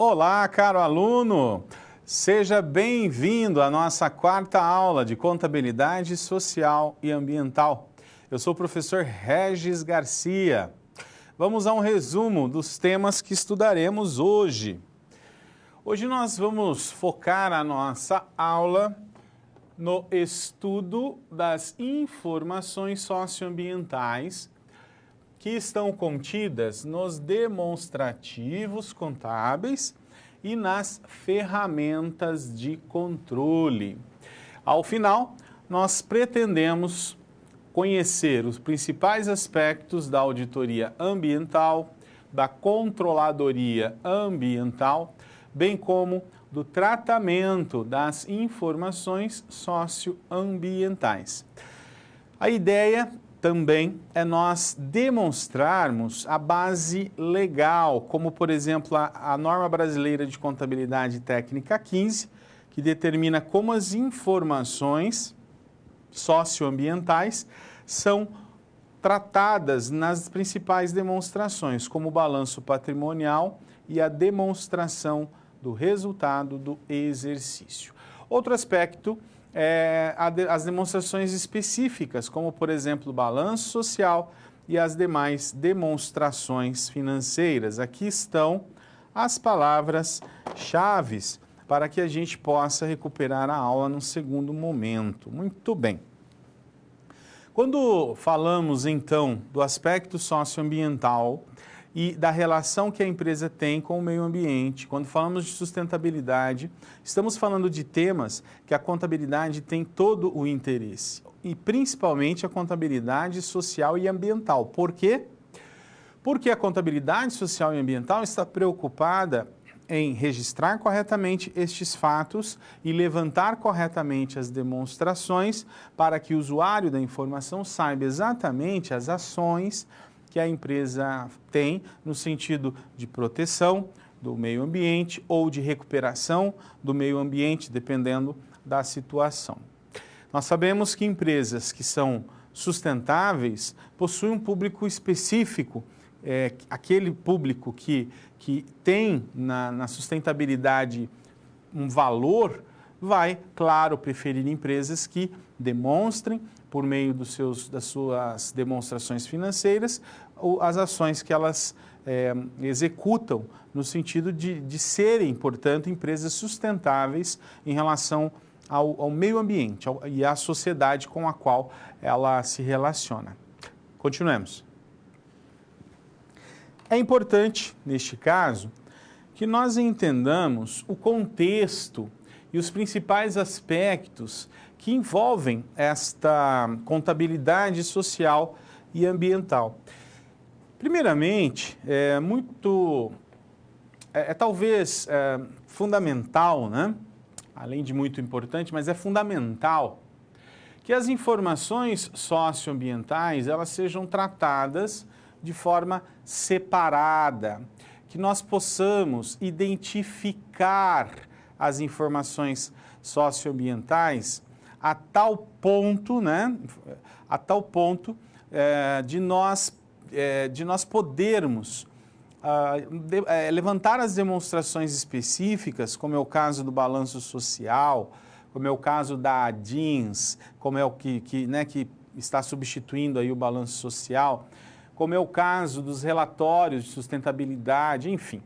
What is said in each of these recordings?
Olá, caro aluno! Seja bem-vindo à nossa quarta aula de Contabilidade Social e Ambiental. Eu sou o professor Regis Garcia. Vamos a um resumo dos temas que estudaremos hoje. Hoje nós vamos focar a nossa aula no estudo das informações socioambientais que estão contidas nos demonstrativos contábeis e nas ferramentas de controle. Ao final, nós pretendemos conhecer os principais aspectos da auditoria ambiental, da controladoria ambiental, bem como do tratamento das informações socioambientais. A ideia também é nós demonstrarmos a base legal, como, por exemplo, a Norma Brasileira de Contabilidade Técnica 15, que determina como as informações socioambientais são tratadas nas principais demonstrações, como o balanço patrimonial e a demonstração do resultado do exercício. Outro aspecto as demonstrações específicas, como, por exemplo, o balanço social e as demais demonstrações financeiras. Aqui estão as palavras-chave para que a gente possa recuperar a aula num segundo momento. Muito bem. Quando falamos, então, do aspecto socioambiental e da relação que a empresa tem com o meio ambiente, quando falamos de sustentabilidade, estamos falando de temas que a contabilidade tem todo o interesse, e principalmente a contabilidade social e ambiental. Por quê? Porque a contabilidade social e ambiental está preocupada em registrar corretamente estes fatos e levantar corretamente as demonstrações para que o usuário da informação saiba exatamente as ações que a empresa tem no sentido de proteção do meio ambiente ou de recuperação do meio ambiente, dependendo da situação. Nós sabemos que empresas que são sustentáveis possuem um público específico, aquele público que tem na sustentabilidade um valor, vai, claro, preferir empresas que demonstrem, por meio das suas demonstrações financeiras, as ações que elas executam no sentido de serem, portanto, empresas sustentáveis em relação ao meio ambiente e à sociedade com a qual ela se relaciona. Continuemos. É importante, neste caso, que nós entendamos o contexto e os principais aspectos que envolvem esta contabilidade social e ambiental. Primeiramente, talvez fundamental, né? Além de muito importante, mas é fundamental que as informações socioambientais elas sejam tratadas de forma separada, que nós possamos identificar as informações socioambientais a tal ponto, né, de nós podermos levantar as demonstrações específicas, como é o caso do balanço social, como é o caso da ADINS, como é o que está substituindo aí o balanço social, como é o caso dos relatórios de sustentabilidade, enfim.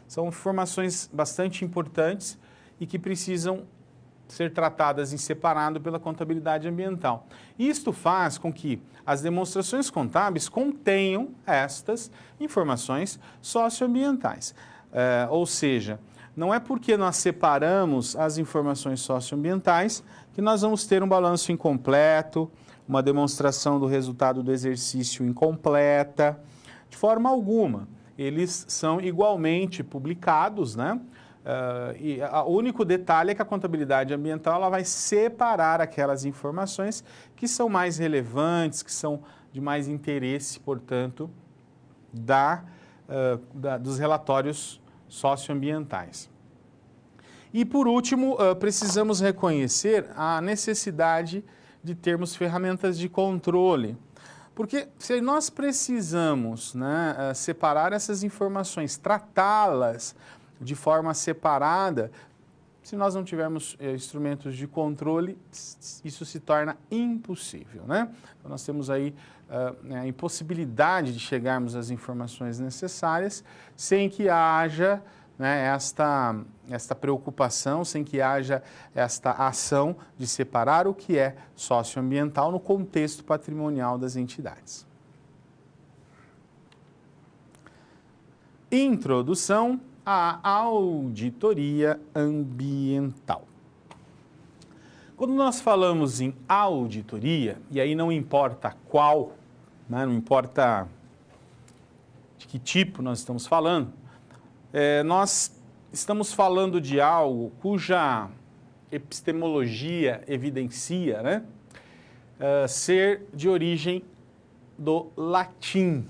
São informações bastante importantes e que precisam ser tratadas em separado pela contabilidade ambiental. Isto faz com que as demonstrações contábeis contenham estas informações socioambientais. Ou seja, não é porque nós separamos as informações socioambientais que nós vamos ter um balanço incompleto, uma demonstração do resultado do exercício incompleta, de forma alguma. Eles são igualmente publicados, né? E o único detalhe é que a contabilidade ambiental ela vai separar aquelas informações que são mais relevantes, que são de mais interesse, portanto, dos relatórios socioambientais. E, por último, precisamos reconhecer a necessidade de termos ferramentas de controle. Porque se nós precisamos, né, separar essas informações, tratá-las de forma separada, se nós não tivermos instrumentos de controle, isso se torna impossível, né? Então, nós temos aí a impossibilidade de chegarmos às informações necessárias sem que haja, né, esta preocupação, sem que haja esta ação de separar o que é socioambiental no contexto patrimonial das entidades. Introdução à auditoria ambiental. Quando nós falamos em auditoria, e aí não importa qual, né, não importa de que tipo nós estamos falando, nós estamos falando de algo cuja epistemologia evidencia, né, ser de origem do latim,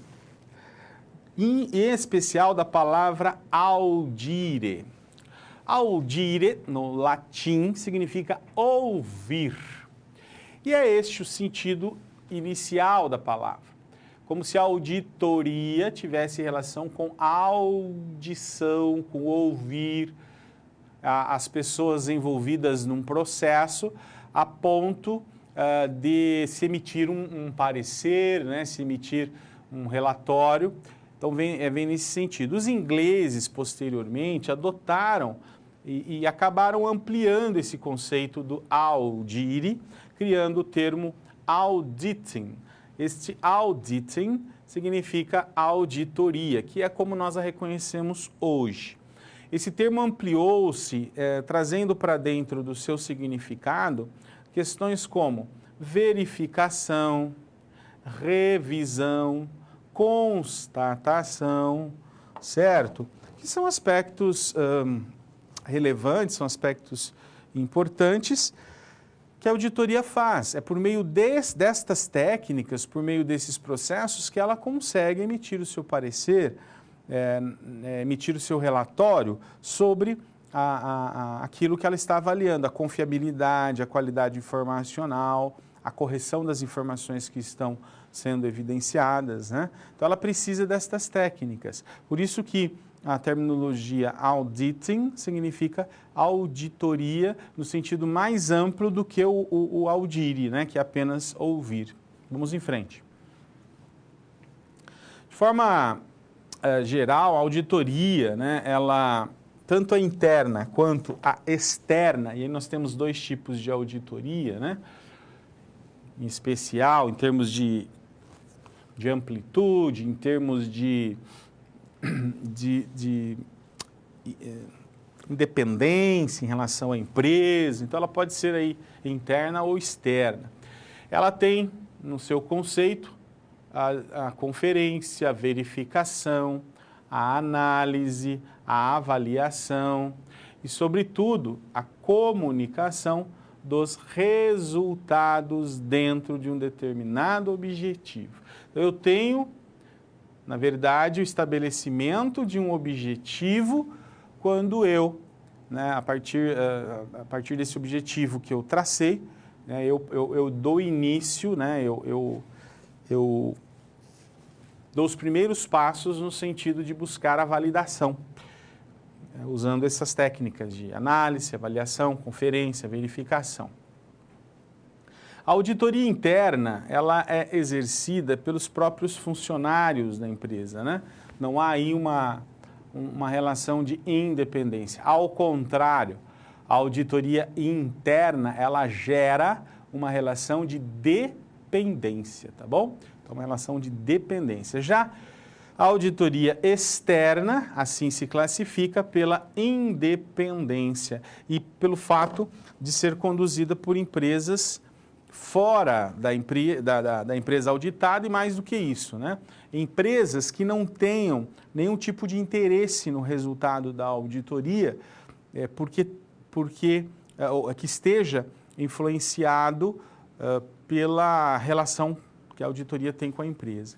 em especial da palavra audire. Audire, no latim, significa ouvir. E é este o sentido inicial da palavra. Como se a auditoria tivesse relação com audição, com ouvir as pessoas envolvidas num processo a ponto de se emitir um parecer, né, se emitir um relatório. Então, vem nesse sentido. Os ingleses, posteriormente, adotaram e acabaram ampliando esse conceito do audire, criando o termo auditing. Este auditing significa auditoria, que é como nós a reconhecemos hoje. Esse termo ampliou-se, trazendo para dentro do seu significado questões como verificação, revisão, constatação, certo? Que são aspectos relevantes, são aspectos importantes que a auditoria faz. É por meio destas técnicas, por meio desses processos, que ela consegue emitir o seu parecer, emitir o seu relatório sobre aquilo que ela está avaliando, a confiabilidade, a qualidade informacional, a correção das informações que estão sendo evidenciadas, né? Então, ela precisa destas técnicas. Por isso que a terminologia auditing significa auditoria no sentido mais amplo do que o audire, né? Que é apenas ouvir. Vamos em frente. De forma geral, a auditoria, né? Ela, tanto a interna quanto a externa, e aí nós temos dois tipos de auditoria, né? Em especial, em termos de amplitude, em termos de independência em relação à empresa. Então, ela pode ser aí interna ou externa. Ela tem no seu conceito a conferência, a verificação, a análise, a avaliação e, sobretudo, a comunicação dos resultados dentro de um determinado objetivo. Eu tenho, na verdade, o estabelecimento de um objetivo quando eu, né, a partir desse objetivo que eu tracei, né, eu dou início, né, eu dou os primeiros passos no sentido de buscar a validação, usando essas técnicas de análise, avaliação, conferência, verificação. A auditoria interna, ela é exercida pelos próprios funcionários da empresa, né? Não há aí uma relação de independência. Ao contrário, a auditoria interna, ela gera uma relação de dependência, tá bom? Então, uma relação de dependência. Já a auditoria externa, assim se classifica pela independência e pelo fato de ser conduzida por empresas fora da empresa auditada e mais do que isso, né? Empresas que não tenham nenhum tipo de interesse no resultado da auditoria, que esteja influenciado pela relação que a auditoria tem com a empresa.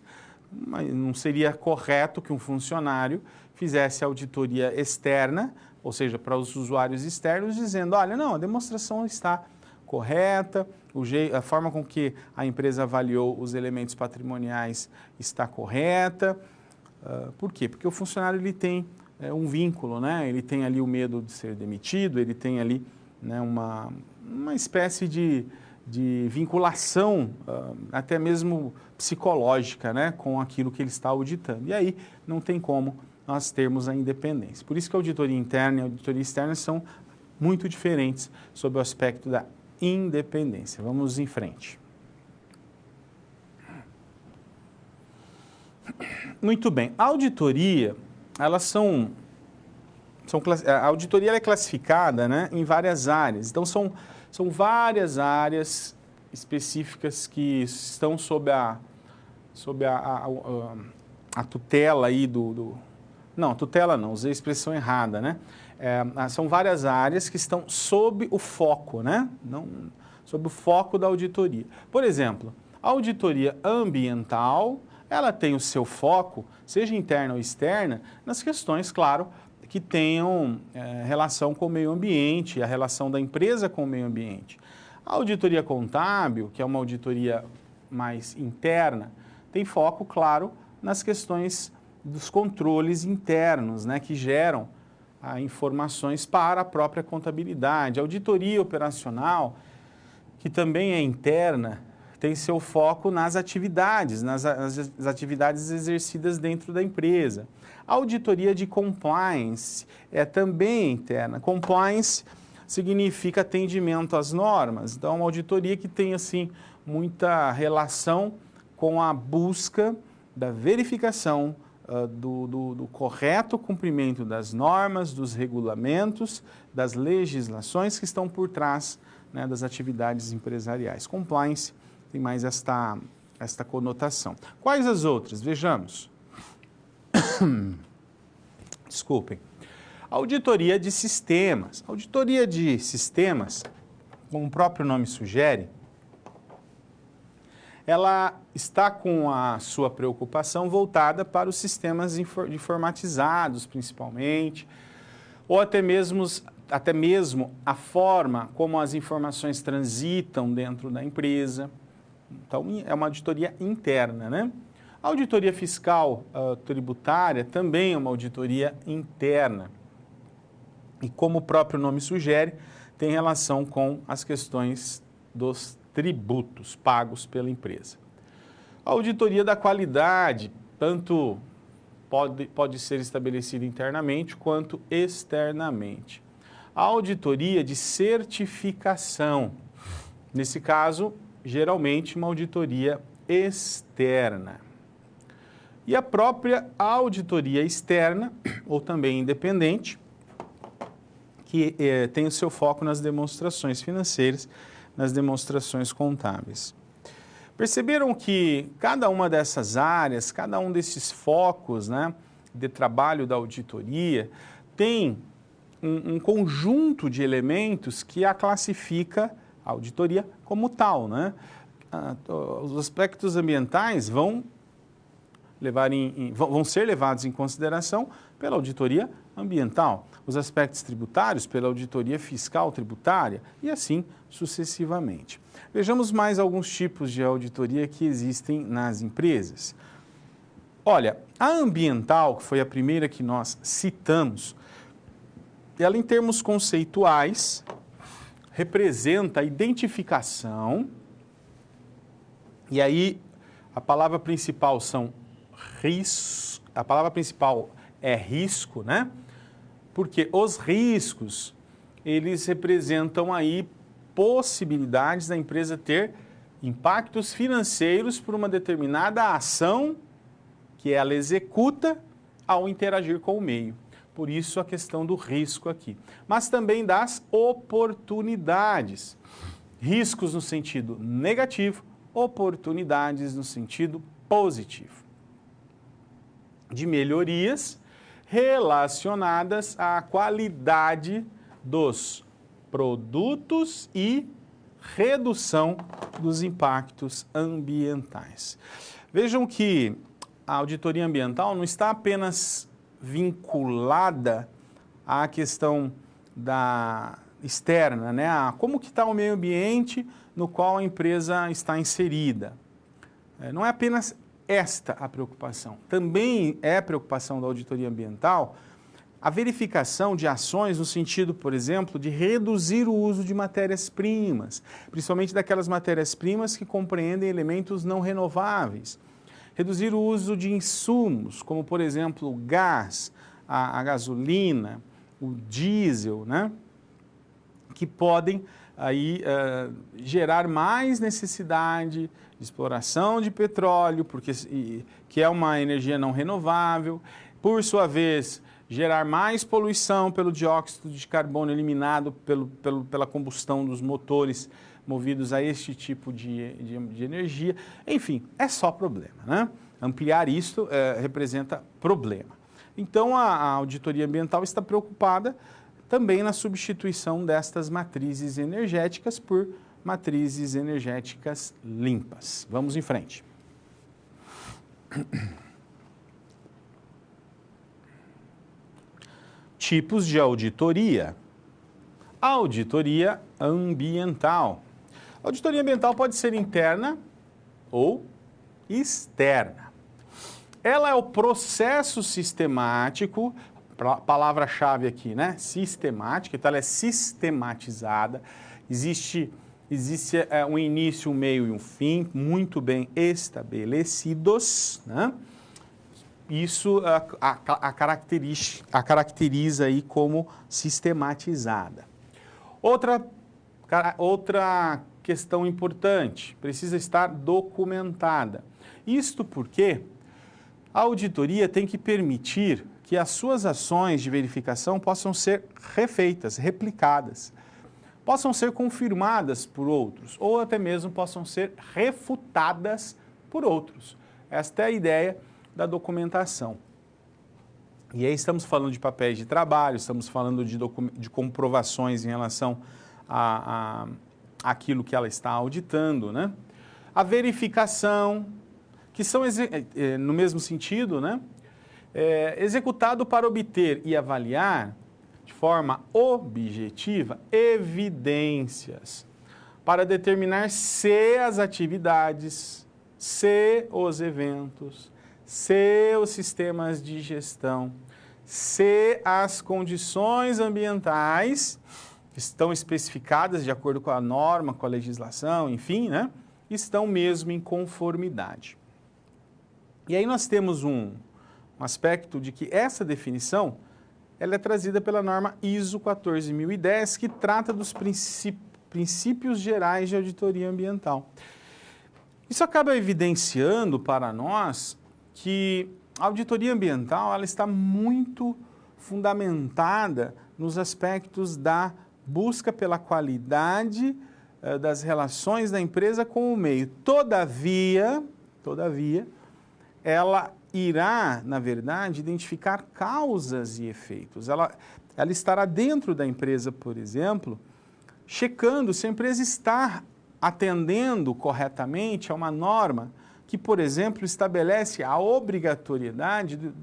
Mas não seria correto que um funcionário fizesse auditoria externa, ou seja, para os usuários externos, dizendo, olha, não, a demonstração está correta, a forma com que a empresa avaliou os elementos patrimoniais está correta. Por quê? Porque o funcionário ele tem um vínculo, né? Ele tem ali o medo de ser demitido, ele tem ali, né, uma espécie de vinculação, até mesmo psicológica, né, com aquilo que ele está auditando. E aí não tem como nós termos a independência. Por isso que a auditoria interna e a auditoria externa são muito diferentes sob o aspecto da independência. Vamos em frente. Muito bem. A auditoria, a auditoria ela é classificada, né, em várias áreas. Então, são várias áreas específicas que estão sob a tutela aí Não, tutela não, usei a expressão errada, né? São várias áreas que estão sob o foco, né? Sob o foco da auditoria. Por exemplo, a auditoria ambiental, ela tem o seu foco, seja interna ou externa, nas questões, claro, que tenham relação com o meio ambiente, a relação da empresa com o meio ambiente. A auditoria contábil, que é uma auditoria mais interna, tem foco, claro, nas questões dos controles internos, né, que geram informações para a própria contabilidade. A auditoria operacional, que também é interna, tem seu foco nas atividades, nas atividades exercidas dentro da empresa. A auditoria de compliance é também interna. Compliance significa atendimento às normas. Então, é uma auditoria que tem, assim, muita relação com a busca da verificação do correto cumprimento das normas, dos regulamentos, das legislações que estão por trás, né, das atividades empresariais. Compliance tem mais esta conotação. Quais as outras? Vejamos. Desculpem. Auditoria de sistemas. Auditoria de sistemas, como o próprio nome sugere, ela está com a sua preocupação voltada para os sistemas informatizados, principalmente, ou até mesmo a forma como as informações transitam dentro da empresa. Então, é uma auditoria interna, né? A auditoria fiscal tributária também é uma auditoria interna. E como o próprio nome sugere, tem relação com as questões dos tributos pagos pela empresa. A auditoria da qualidade, tanto pode ser estabelecida internamente quanto externamente. A auditoria de certificação, nesse caso, geralmente uma auditoria externa. E a própria auditoria externa, ou também independente, que tem o seu foco nas demonstrações financeiras, nas demonstrações contábeis. Perceberam que cada uma dessas áreas, cada um desses focos, né, de trabalho da auditoria, tem um conjunto de elementos que a classifica, a auditoria, como tal, né? Os aspectos ambientais vão ser levados em consideração pela auditoria ambiental, os aspectos tributários pela auditoria fiscal tributária e assim sucessivamente. Vejamos mais alguns tipos de auditoria que existem nas empresas. Olha, a ambiental, que foi a primeira que nós citamos, ela em termos conceituais representa a identificação, e aí a palavra principal é risco, né? Porque os riscos, eles representam aí possibilidades da empresa ter impactos financeiros por uma determinada ação que ela executa ao interagir com o meio. Por isso a questão do risco aqui. Mas também das oportunidades. Riscos no sentido negativo, oportunidades no sentido positivo. De melhorias relacionadas à qualidade dos produtos e redução dos impactos ambientais. Vejam que a auditoria ambiental não está apenas vinculada à questão externa, né? A como que está o meio ambiente no qual a empresa está inserida. Não é apenas esta a preocupação. Também é preocupação da auditoria ambiental a verificação de ações no sentido, por exemplo, de reduzir o uso de matérias-primas, principalmente daquelas matérias-primas que compreendem elementos não renováveis. Reduzir o uso de insumos, como, por exemplo, o gás, a gasolina, o diesel, né? Que podem aí gerar mais necessidade de exploração de petróleo, que é uma energia não renovável, por sua vez, gerar mais poluição pelo dióxido de carbono eliminado pela combustão dos motores movidos a este tipo de energia. Enfim, é só problema, né? Ampliar isso representa problema. Então, a auditoria ambiental está preocupada também na substituição destas matrizes energéticas por matrizes energéticas limpas. Vamos em frente. Tipos de auditoria. Auditoria ambiental. A auditoria ambiental pode ser interna ou externa. Ela é o processo sistemático, palavra-chave aqui, né? Sistemática, então ela é sistematizada, existe um início, um meio e um fim muito bem estabelecidos, né? Isso a caracteriza aí como sistematizada. Outra questão importante, precisa estar documentada. Isto porque a auditoria tem que permitir que as suas ações de verificação possam ser refeitas, replicadas, possam ser confirmadas por outros, ou até mesmo possam ser refutadas por outros. Esta é a ideia da documentação. E aí estamos falando de papéis de trabalho, estamos falando de comprovações em relação àquilo que ela está auditando, né? A verificação, que são, no mesmo sentido, né? Executado para obter e avaliar de forma objetiva evidências para determinar se as atividades, se os eventos, se os sistemas de gestão, se as condições ambientais estão especificadas de acordo com a norma, com a legislação, enfim, né? Estão mesmo em conformidade. E aí nós temos um aspecto de que essa definição ela é trazida pela norma ISO 14010, que trata dos princípios gerais de auditoria ambiental. Isso acaba evidenciando para nós que a auditoria ambiental ela está muito fundamentada nos aspectos da busca pela qualidade das relações da empresa com o meio. Todavia, ela irá, na verdade, identificar causas e efeitos. Ela estará dentro da empresa, por exemplo, checando se a empresa está atendendo corretamente a uma norma que, por exemplo, estabelece a obrigatoriedade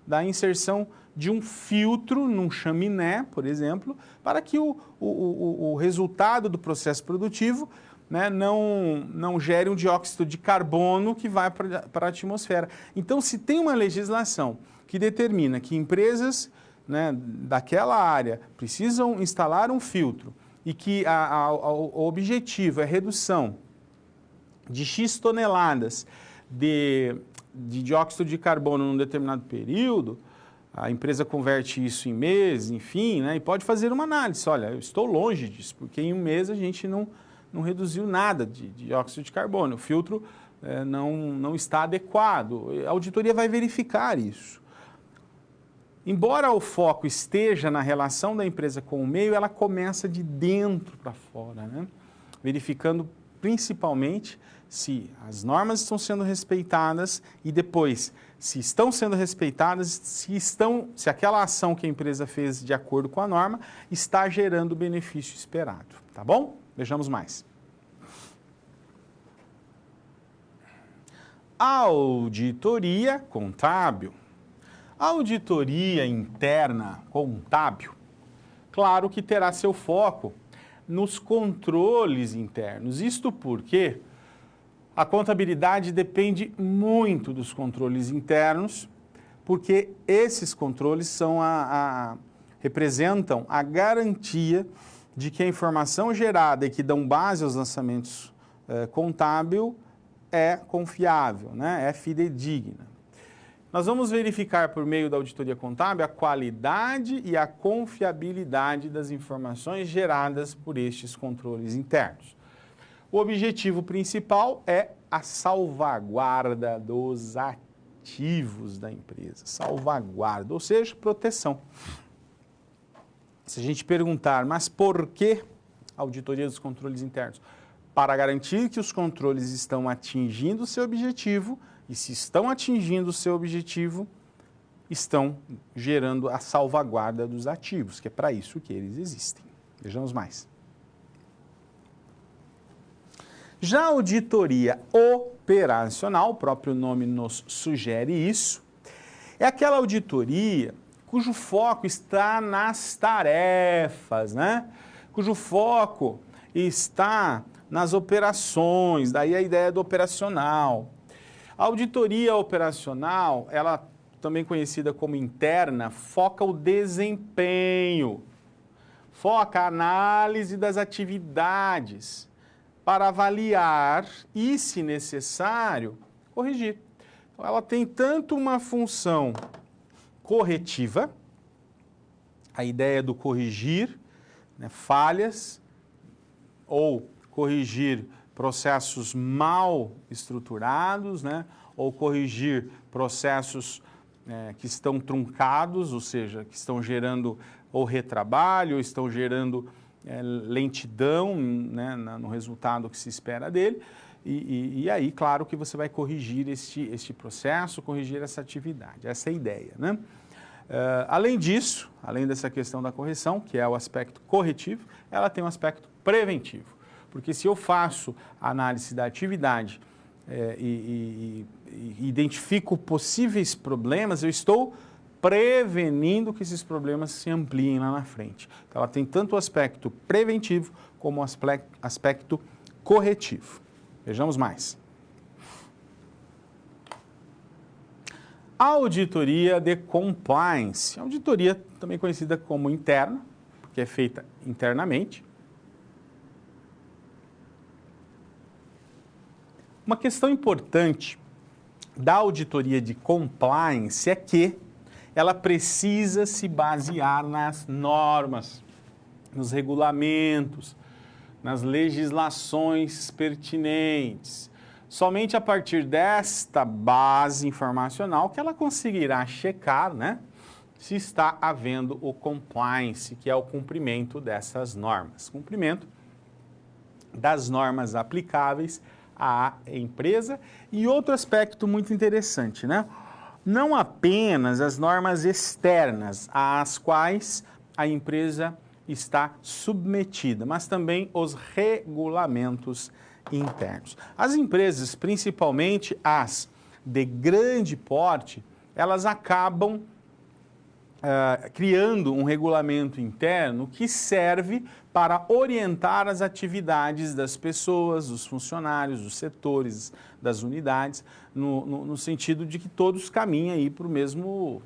da inserção de um filtro num chaminé, por exemplo, para que o resultado do processo produtivo, né, não gere um dióxido de carbono que vai para a atmosfera. Então, se tem uma legislação que determina que empresas, né, daquela área precisam instalar um filtro e que o objetivo é redução de X toneladas de dióxido de carbono num determinado período, a empresa converte isso em meses, enfim, né, e pode fazer uma análise. Olha, eu estou longe disso, porque em um mês a gente não reduziu nada de dióxido de carbono, o filtro não está adequado. A auditoria vai verificar isso. Embora o foco esteja na relação da empresa com o meio, ela começa de dentro para fora, né? Verificando principalmente se as normas estão sendo respeitadas e depois, se estão sendo respeitadas, se aquela ação que a empresa fez de acordo com a norma está gerando o benefício esperado, tá bom? Vejamos mais. Auditoria contábil. Auditoria interna contábil, claro que terá seu foco nos controles internos. Isto porque a contabilidade depende muito dos controles internos porque esses controles representam a garantia de que a informação gerada e que dão base aos lançamentos contábil é confiável, né? É fidedigna. Nós vamos verificar por meio da auditoria contábil a qualidade e a confiabilidade das informações geradas por estes controles internos. O objetivo principal é a salvaguarda dos ativos da empresa, salvaguarda, ou seja, proteção. Se a gente perguntar, mas por que a auditoria dos controles internos? Para garantir que os controles estão atingindo o seu objetivo, e se estão atingindo o seu objetivo, estão gerando a salvaguarda dos ativos, que é para isso que eles existem. Vejamos mais. Já a auditoria operacional, o próprio nome nos sugere isso, é aquela auditoria cujo foco está nas tarefas, né? Cujo foco está nas operações, daí a ideia do operacional. A auditoria operacional, ela também conhecida como interna, foca o desempenho, foca a análise das atividades para avaliar e, se necessário, corrigir. Então, ela tem tanto uma função corretiva, a ideia do corrigir, né, falhas ou corrigir processos mal estruturados, né, ou corrigir processos que estão truncados, ou seja, que estão gerando ou retrabalho, ou estão gerando lentidão, né, no resultado que se espera dele. E aí, claro que você vai corrigir este processo, corrigir essa atividade, essa é a ideia, né? Além disso, além dessa questão da correção, que é o aspecto corretivo, ela tem um aspecto preventivo. Porque se eu faço a análise da atividade e identifico possíveis problemas, eu estou prevenindo que esses problemas se ampliem lá na frente. Então, ela tem tanto o aspecto preventivo como o aspecto corretivo. Vejamos mais. Auditoria de compliance. Auditoria também conhecida como interna, porque é feita internamente. Uma questão importante da auditoria de compliance é que ela precisa se basear nas normas, nos regulamentos, nas legislações pertinentes. Somente a partir desta base informacional que ela conseguirá checar, né, se está havendo o compliance, que é o cumprimento dessas normas. Cumprimento das normas aplicáveis à empresa. E outro aspecto muito interessante, né? Não apenas as normas externas às quais a empresa está submetida, mas também os regulamentos internos. As empresas, principalmente as de grande porte, elas acabam criando um regulamento interno que serve para orientar as atividades das pessoas, dos funcionários, dos setores, das unidades, no sentido de que todos caminhem aí para o mesmo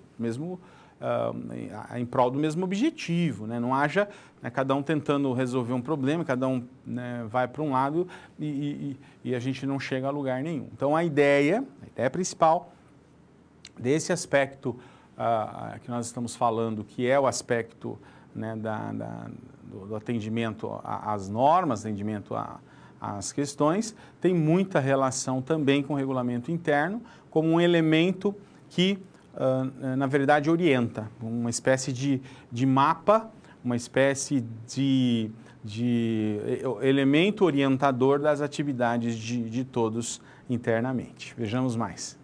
em prol do mesmo objetivo, né? Não haja cada um tentando resolver um problema, cada um, né, vai para um lado e a gente não chega a lugar nenhum. Então a ideia principal desse aspecto que nós estamos falando, que é o aspecto, né, do atendimento às normas, atendimento às questões, tem muita relação também com o regulamento interno, como um elemento que na verdade orienta, uma espécie de mapa, uma espécie de elemento orientador das atividades de todos internamente. Vejamos mais.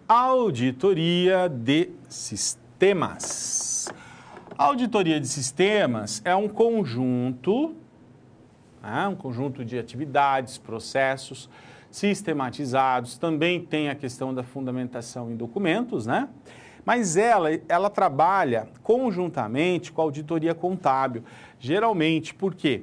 Auditoria de sistemas. A auditoria de sistemas é um conjunto de atividades, processos sistematizados, também tem a questão da fundamentação em documentos, né? Mas ela trabalha conjuntamente com a auditoria contábil, geralmente porque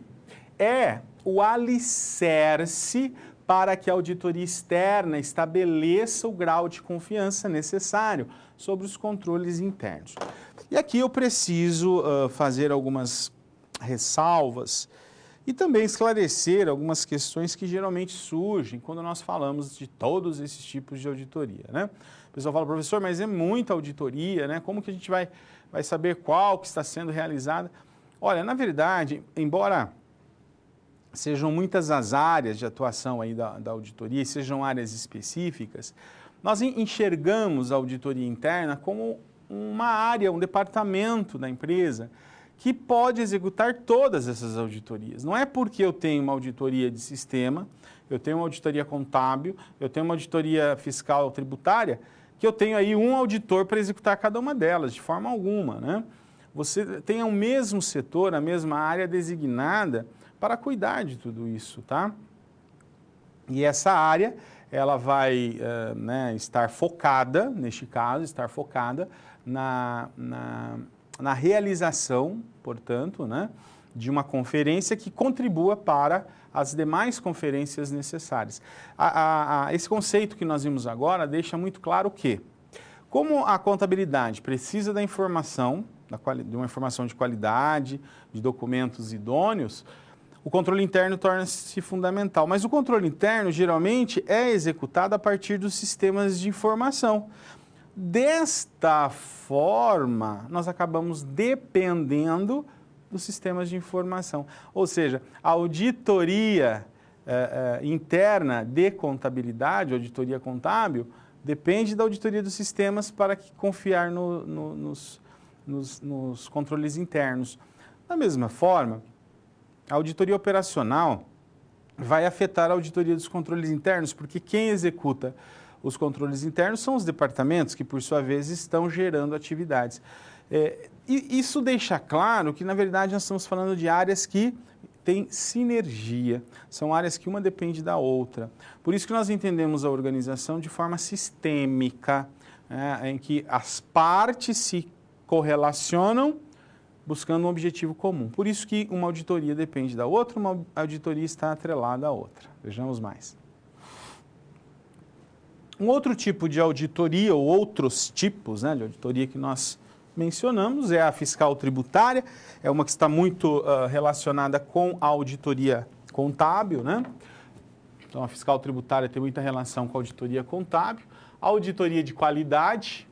é o alicerce para que a auditoria externa estabeleça o grau de confiança necessário sobre os controles internos. E aqui eu preciso fazer algumas ressalvas e também esclarecer algumas questões que geralmente surgem quando nós falamos de todos esses tipos de auditoria, né? O pessoal fala, professor, mas é muita auditoria, né? Como que a gente vai saber qual que está sendo realizada? Olha, na verdade, embora sejam muitas as áreas de atuação aí da auditoria, sejam áreas específicas, nós enxergamos a auditoria interna como uma área, um departamento da empresa que pode executar todas essas auditorias. Não é porque eu tenho uma auditoria de sistema, eu tenho uma auditoria contábil, eu tenho uma auditoria fiscal tributária, que eu tenho aí um auditor para executar cada uma delas, de forma alguma, né? Você tem o mesmo setor, a mesma área designada para cuidar de tudo isso, tá? E essa área, ela vai estar focada, neste caso, na realização, portanto, né, de uma conferência que contribua para as demais conferências necessárias. Esse conceito que nós vimos agora deixa muito claro que, como a contabilidade precisa da informação, de uma informação de qualidade, de documentos idôneos, o controle interno torna-se fundamental. Mas o controle interno, geralmente, é executado a partir dos sistemas de informação. Desta forma, nós acabamos dependendo dos sistemas de informação. Ou seja, a auditoria interna de contabilidade, auditoria contábil, depende da auditoria dos sistemas para confiar nos controles internos. Da mesma forma, a auditoria operacional vai afetar a auditoria dos controles internos, porque quem executa os controles internos são os departamentos que, por sua vez, estão gerando atividades. E isso deixa claro que, na verdade, nós estamos falando de áreas que têm sinergia, são áreas que uma depende da outra. Por isso que nós entendemos a organização de forma sistêmica, em que as partes se correlacionam buscando um objetivo comum. Por isso que uma auditoria depende da outra, uma auditoria está atrelada à outra. Vejamos mais. Um outro tipo de auditoria, ou outros tipos, né, de auditoria que nós mencionamos, é a fiscal tributária, é uma que está muito relacionada com a auditoria contábil, né? Então, a fiscal tributária tem muita relação com a auditoria contábil. A auditoria de qualidade,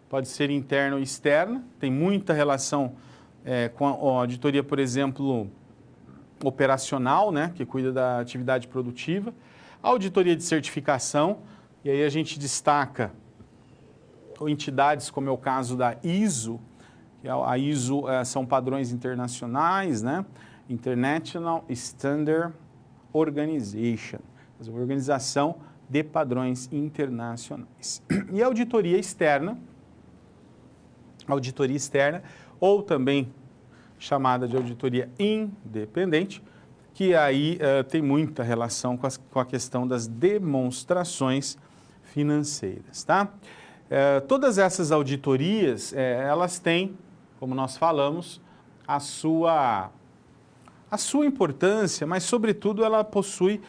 pode ser interna ou externa, tem muita relação com a auditoria, por exemplo, operacional, né, que cuida da atividade produtiva. A auditoria de certificação, e aí a gente destaca entidades como é o caso da ISO, que a ISO são padrões internacionais, né, International Standard Organization, uma organização de padrões internacionais. E a auditoria externa, ou também chamada de auditoria independente, que aí tem muita relação com a questão das demonstrações financeiras, tá? Todas essas auditorias, elas têm, como nós falamos, a sua importância, mas, sobretudo, ela possui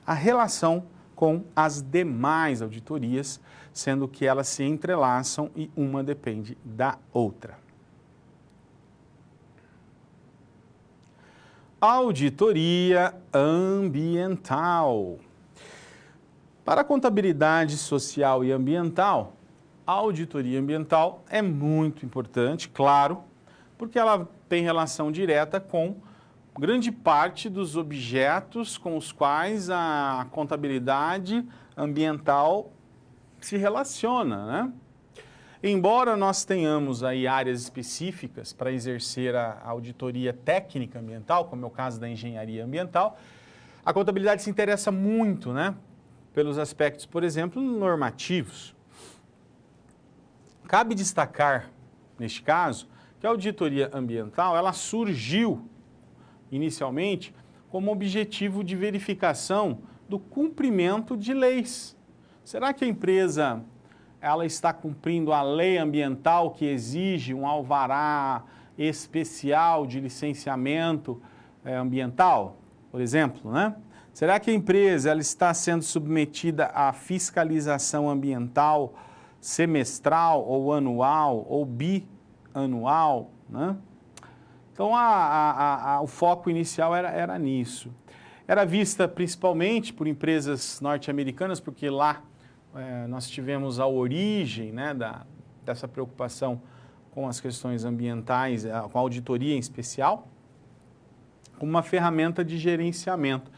a relação com as demais auditorias, sendo que elas se entrelaçam e uma depende da outra. Auditoria ambiental. Para a contabilidade social e ambiental, a auditoria ambiental é muito importante, claro, porque ela tem relação direta com grande parte dos objetos com os quais a contabilidade ambiental se relaciona, né? Embora nós tenhamos aí áreas específicas para exercer a auditoria técnica ambiental, como é o caso da engenharia ambiental, a contabilidade se interessa muito, né, pelos aspectos, por exemplo, normativos. Cabe destacar, neste caso, que a auditoria ambiental, ela surgiu inicialmente como objetivo de verificação do cumprimento de leis. Será que a empresa ela está cumprindo a lei ambiental que exige um alvará especial de licenciamento ambiental, por exemplo, né? Será que a empresa ela está sendo submetida à fiscalização ambiental semestral ou anual ou bianual, né? Então, o foco inicial era nisso. Era vista principalmente por empresas norte-americanas, porque lá nós tivemos a origem, né, dessa preocupação com as questões ambientais, com a auditoria em especial, como uma ferramenta de gerenciamento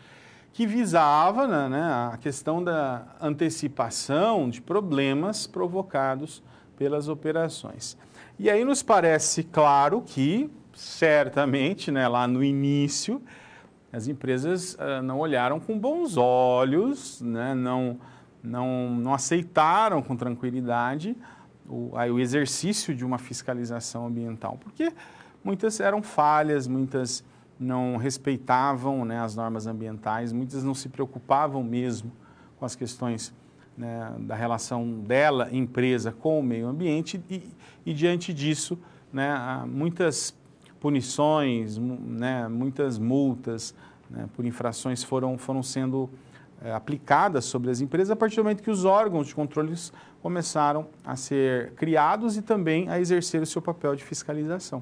que visava, né, a questão da antecipação de problemas provocados pelas operações. E aí nos parece claro que, certamente, né, lá no início, as empresas não olharam com bons olhos, né, não aceitaram com tranquilidade o exercício de uma fiscalização ambiental, porque muitas eram falhas, muitas não respeitavam, né, as normas ambientais, muitas não se preocupavam mesmo com as questões, né, da relação dela, empresa, com o meio ambiente e diante disso, né, muitas punições, né, muitas multas, né, por infrações foram sendo aplicadas sobre as empresas a partir do momento que os órgãos de controle começaram a ser criados e também a exercer o seu papel de fiscalização.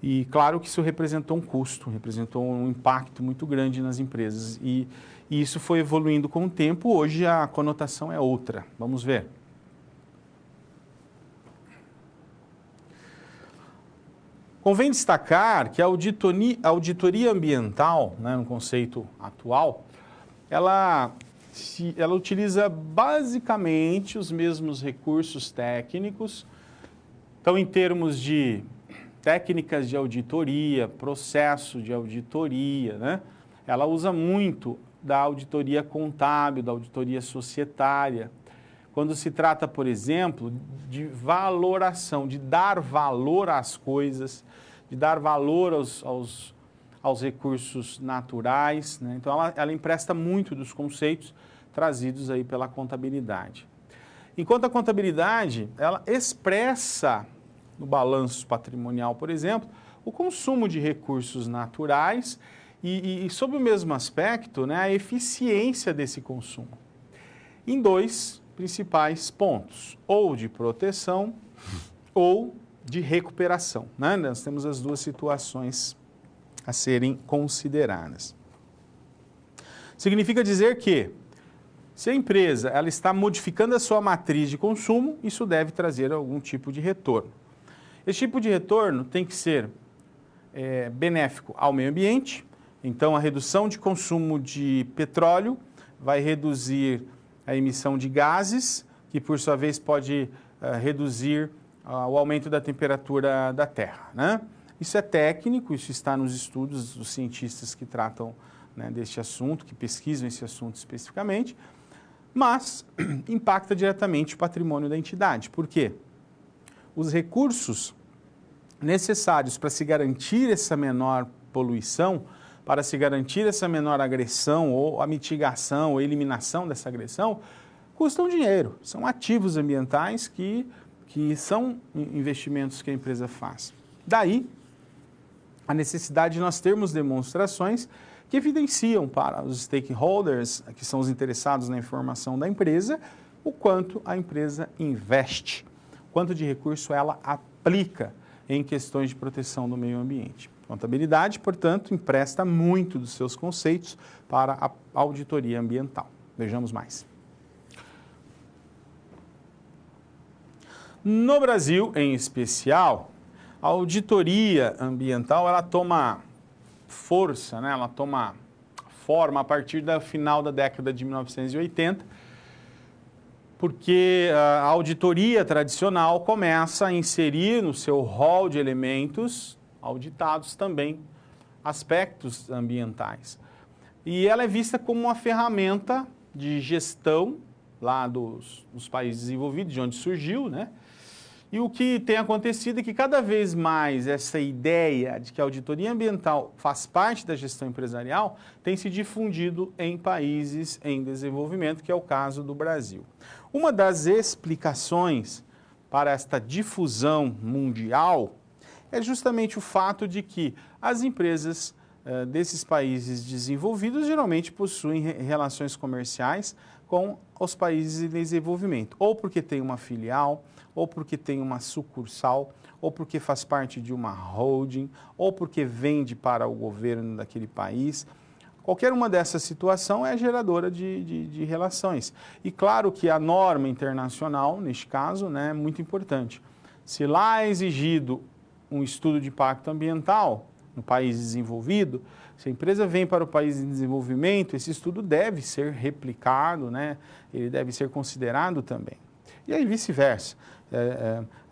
E claro que isso representou um custo, representou um impacto muito grande nas empresas e isso foi evoluindo com o tempo. Hoje a conotação é outra. Vamos ver. Convém destacar que a auditoria ambiental, né, no conceito atual, ela utiliza basicamente os mesmos recursos técnicos. Então, em termos de técnicas de auditoria, processo de auditoria, né, ela usa muito da auditoria contábil, da auditoria societária. Quando se trata, por exemplo, de valoração, de dar valor às coisas, de dar valor aos recursos naturais, né? Então, ela empresta muito dos conceitos trazidos aí pela contabilidade. Enquanto a contabilidade, ela expressa no balanço patrimonial, por exemplo, o consumo de recursos naturais e sob o mesmo aspecto, né, a eficiência desse consumo. Em dois principais pontos, ou de proteção ou de recuperação, né? Nós temos as duas situações a serem consideradas. Significa dizer que, se a empresa ela está modificando a sua matriz de consumo, isso deve trazer algum tipo de retorno. Esse tipo de retorno tem que ser benéfico ao meio ambiente, então a redução de consumo de petróleo vai reduzir a emissão de gases, que por sua vez pode reduzir o aumento da temperatura da Terra, né? Isso é técnico, isso está nos estudos dos cientistas que tratam, né, deste assunto, que pesquisam esse assunto especificamente, mas impacta diretamente o patrimônio da entidade. Por quê? Os recursos necessários para se garantir essa menor poluição, para se garantir essa menor agressão ou a mitigação ou eliminação dessa agressão, custam dinheiro. São ativos ambientais que são investimentos que a empresa faz. Daí, a necessidade de nós termos demonstrações que evidenciam para os stakeholders, que são os interessados na informação da empresa, o quanto a empresa investe, quanto de recurso ela aplica em questões de proteção do meio ambiente. Contabilidade, portanto, empresta muito dos seus conceitos para a auditoria ambiental. Vejamos mais. No Brasil, em especial, a auditoria ambiental ela toma força, né? Ela toma forma a partir do final da década de 1980, porque a auditoria tradicional começa a inserir no seu rol de elementos auditados também aspectos ambientais. E ela é vista como uma ferramenta de gestão lá dos países desenvolvidos, de onde surgiu, né? E o que tem acontecido é que cada vez mais essa ideia de que a auditoria ambiental faz parte da gestão empresarial tem se difundido em países em desenvolvimento, que é o caso do Brasil. Uma das explicações para esta difusão mundial é justamente o fato de que as empresas desses países desenvolvidos geralmente possuem relações comerciais com os países em desenvolvimento, ou porque tem uma filial, ou porque tem uma sucursal, ou porque faz parte de uma holding, ou porque vende para o governo daquele país. Qualquer uma dessas situações é geradora de relações. E claro que a norma internacional, neste caso, né, é muito importante. Se lá é exigido um estudo de impacto ambiental no país desenvolvido, se a empresa vem para o país em desenvolvimento, esse estudo deve ser replicado, né? Ele deve ser considerado também. E aí vice-versa.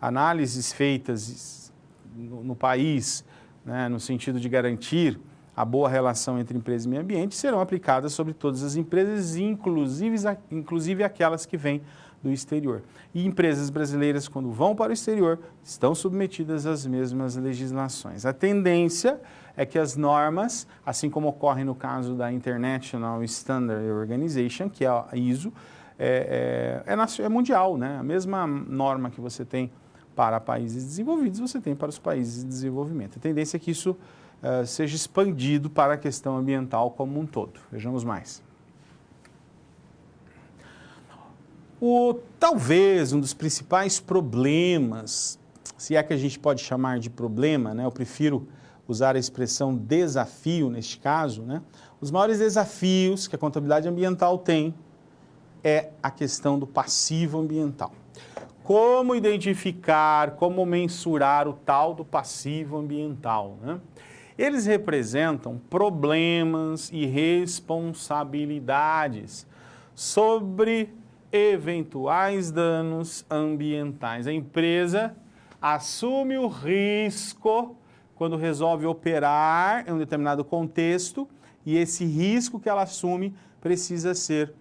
Análises feitas no país, né, no sentido de garantir a boa relação entre empresa e meio ambiente, serão aplicadas sobre todas as empresas, inclusive aquelas que vêm do exterior. E empresas brasileiras, quando vão para o exterior, estão submetidas às mesmas legislações. A tendência é que as normas, assim como ocorre no caso da International Standard Organization, que é a ISO, é mundial, né? A mesma norma que você tem para países desenvolvidos, você tem para os países de desenvolvimento. A tendência é que isso seja expandido para a questão ambiental como um todo. Vejamos mais. Talvez um dos principais problemas, se é que a gente pode chamar de problema, né? Eu prefiro usar a expressão desafio neste caso, né? Os maiores desafios que a contabilidade ambiental tem é a questão do passivo ambiental. Como identificar, como mensurar o tal do passivo ambiental, né? Eles representam problemas e responsabilidades sobre eventuais danos ambientais. A empresa assume o risco quando resolve operar em um determinado contexto e esse risco que ela assume precisa ser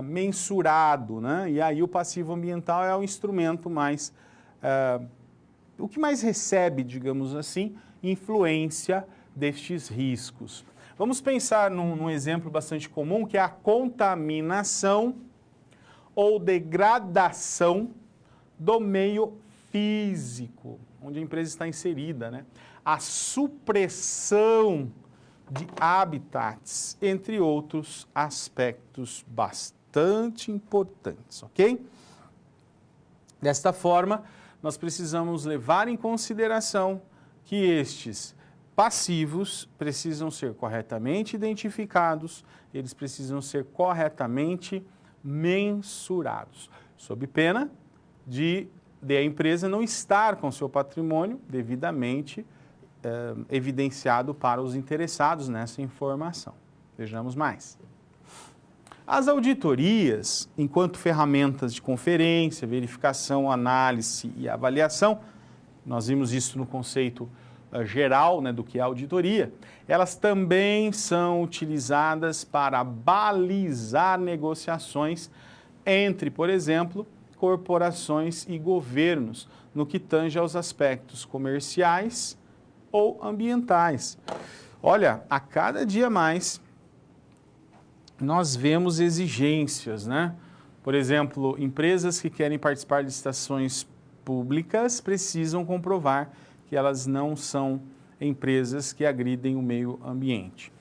mensurado, né? E aí o passivo ambiental é o instrumento mais, o que mais recebe, digamos assim, influência destes riscos. Vamos pensar num exemplo bastante comum, que é a contaminação ou degradação do meio físico, onde a empresa está inserida, né? A supressão de habitats, entre outros aspectos bastante importantes, ok? Desta forma, nós precisamos levar em consideração que estes passivos precisam ser corretamente identificados, eles precisam ser corretamente mensurados, sob pena de a empresa não estar com seu patrimônio devidamente evidenciado para os interessados nessa informação. Vejamos mais. As auditorias, enquanto ferramentas de conferência, verificação, análise e avaliação, nós vimos isso no conceito geral, né, do que é auditoria, elas também são utilizadas para balizar negociações entre, por exemplo, corporações e governos, no que tange aos aspectos comerciais ou ambientais. Olha, a cada dia mais nós vemos exigências, né? Por exemplo, empresas que querem participar de licitações públicas precisam comprovar que elas não são empresas que agridem o meio ambiente,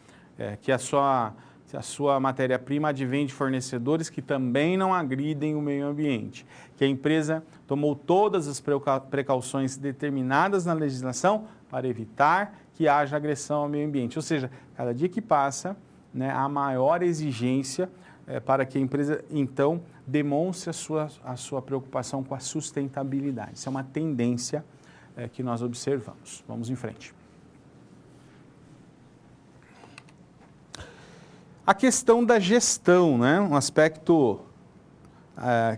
que a sua matéria-prima advém de fornecedores que também não agridem o meio ambiente, que a empresa tomou todas as precauções determinadas na legislação para evitar que haja agressão ao meio ambiente. Ou seja, cada dia que passa, né, há maior exigência para que a empresa, então, demonstre a sua preocupação com a sustentabilidade. Isso é uma tendência que nós observamos. Vamos em frente. A questão da gestão, né? Um aspecto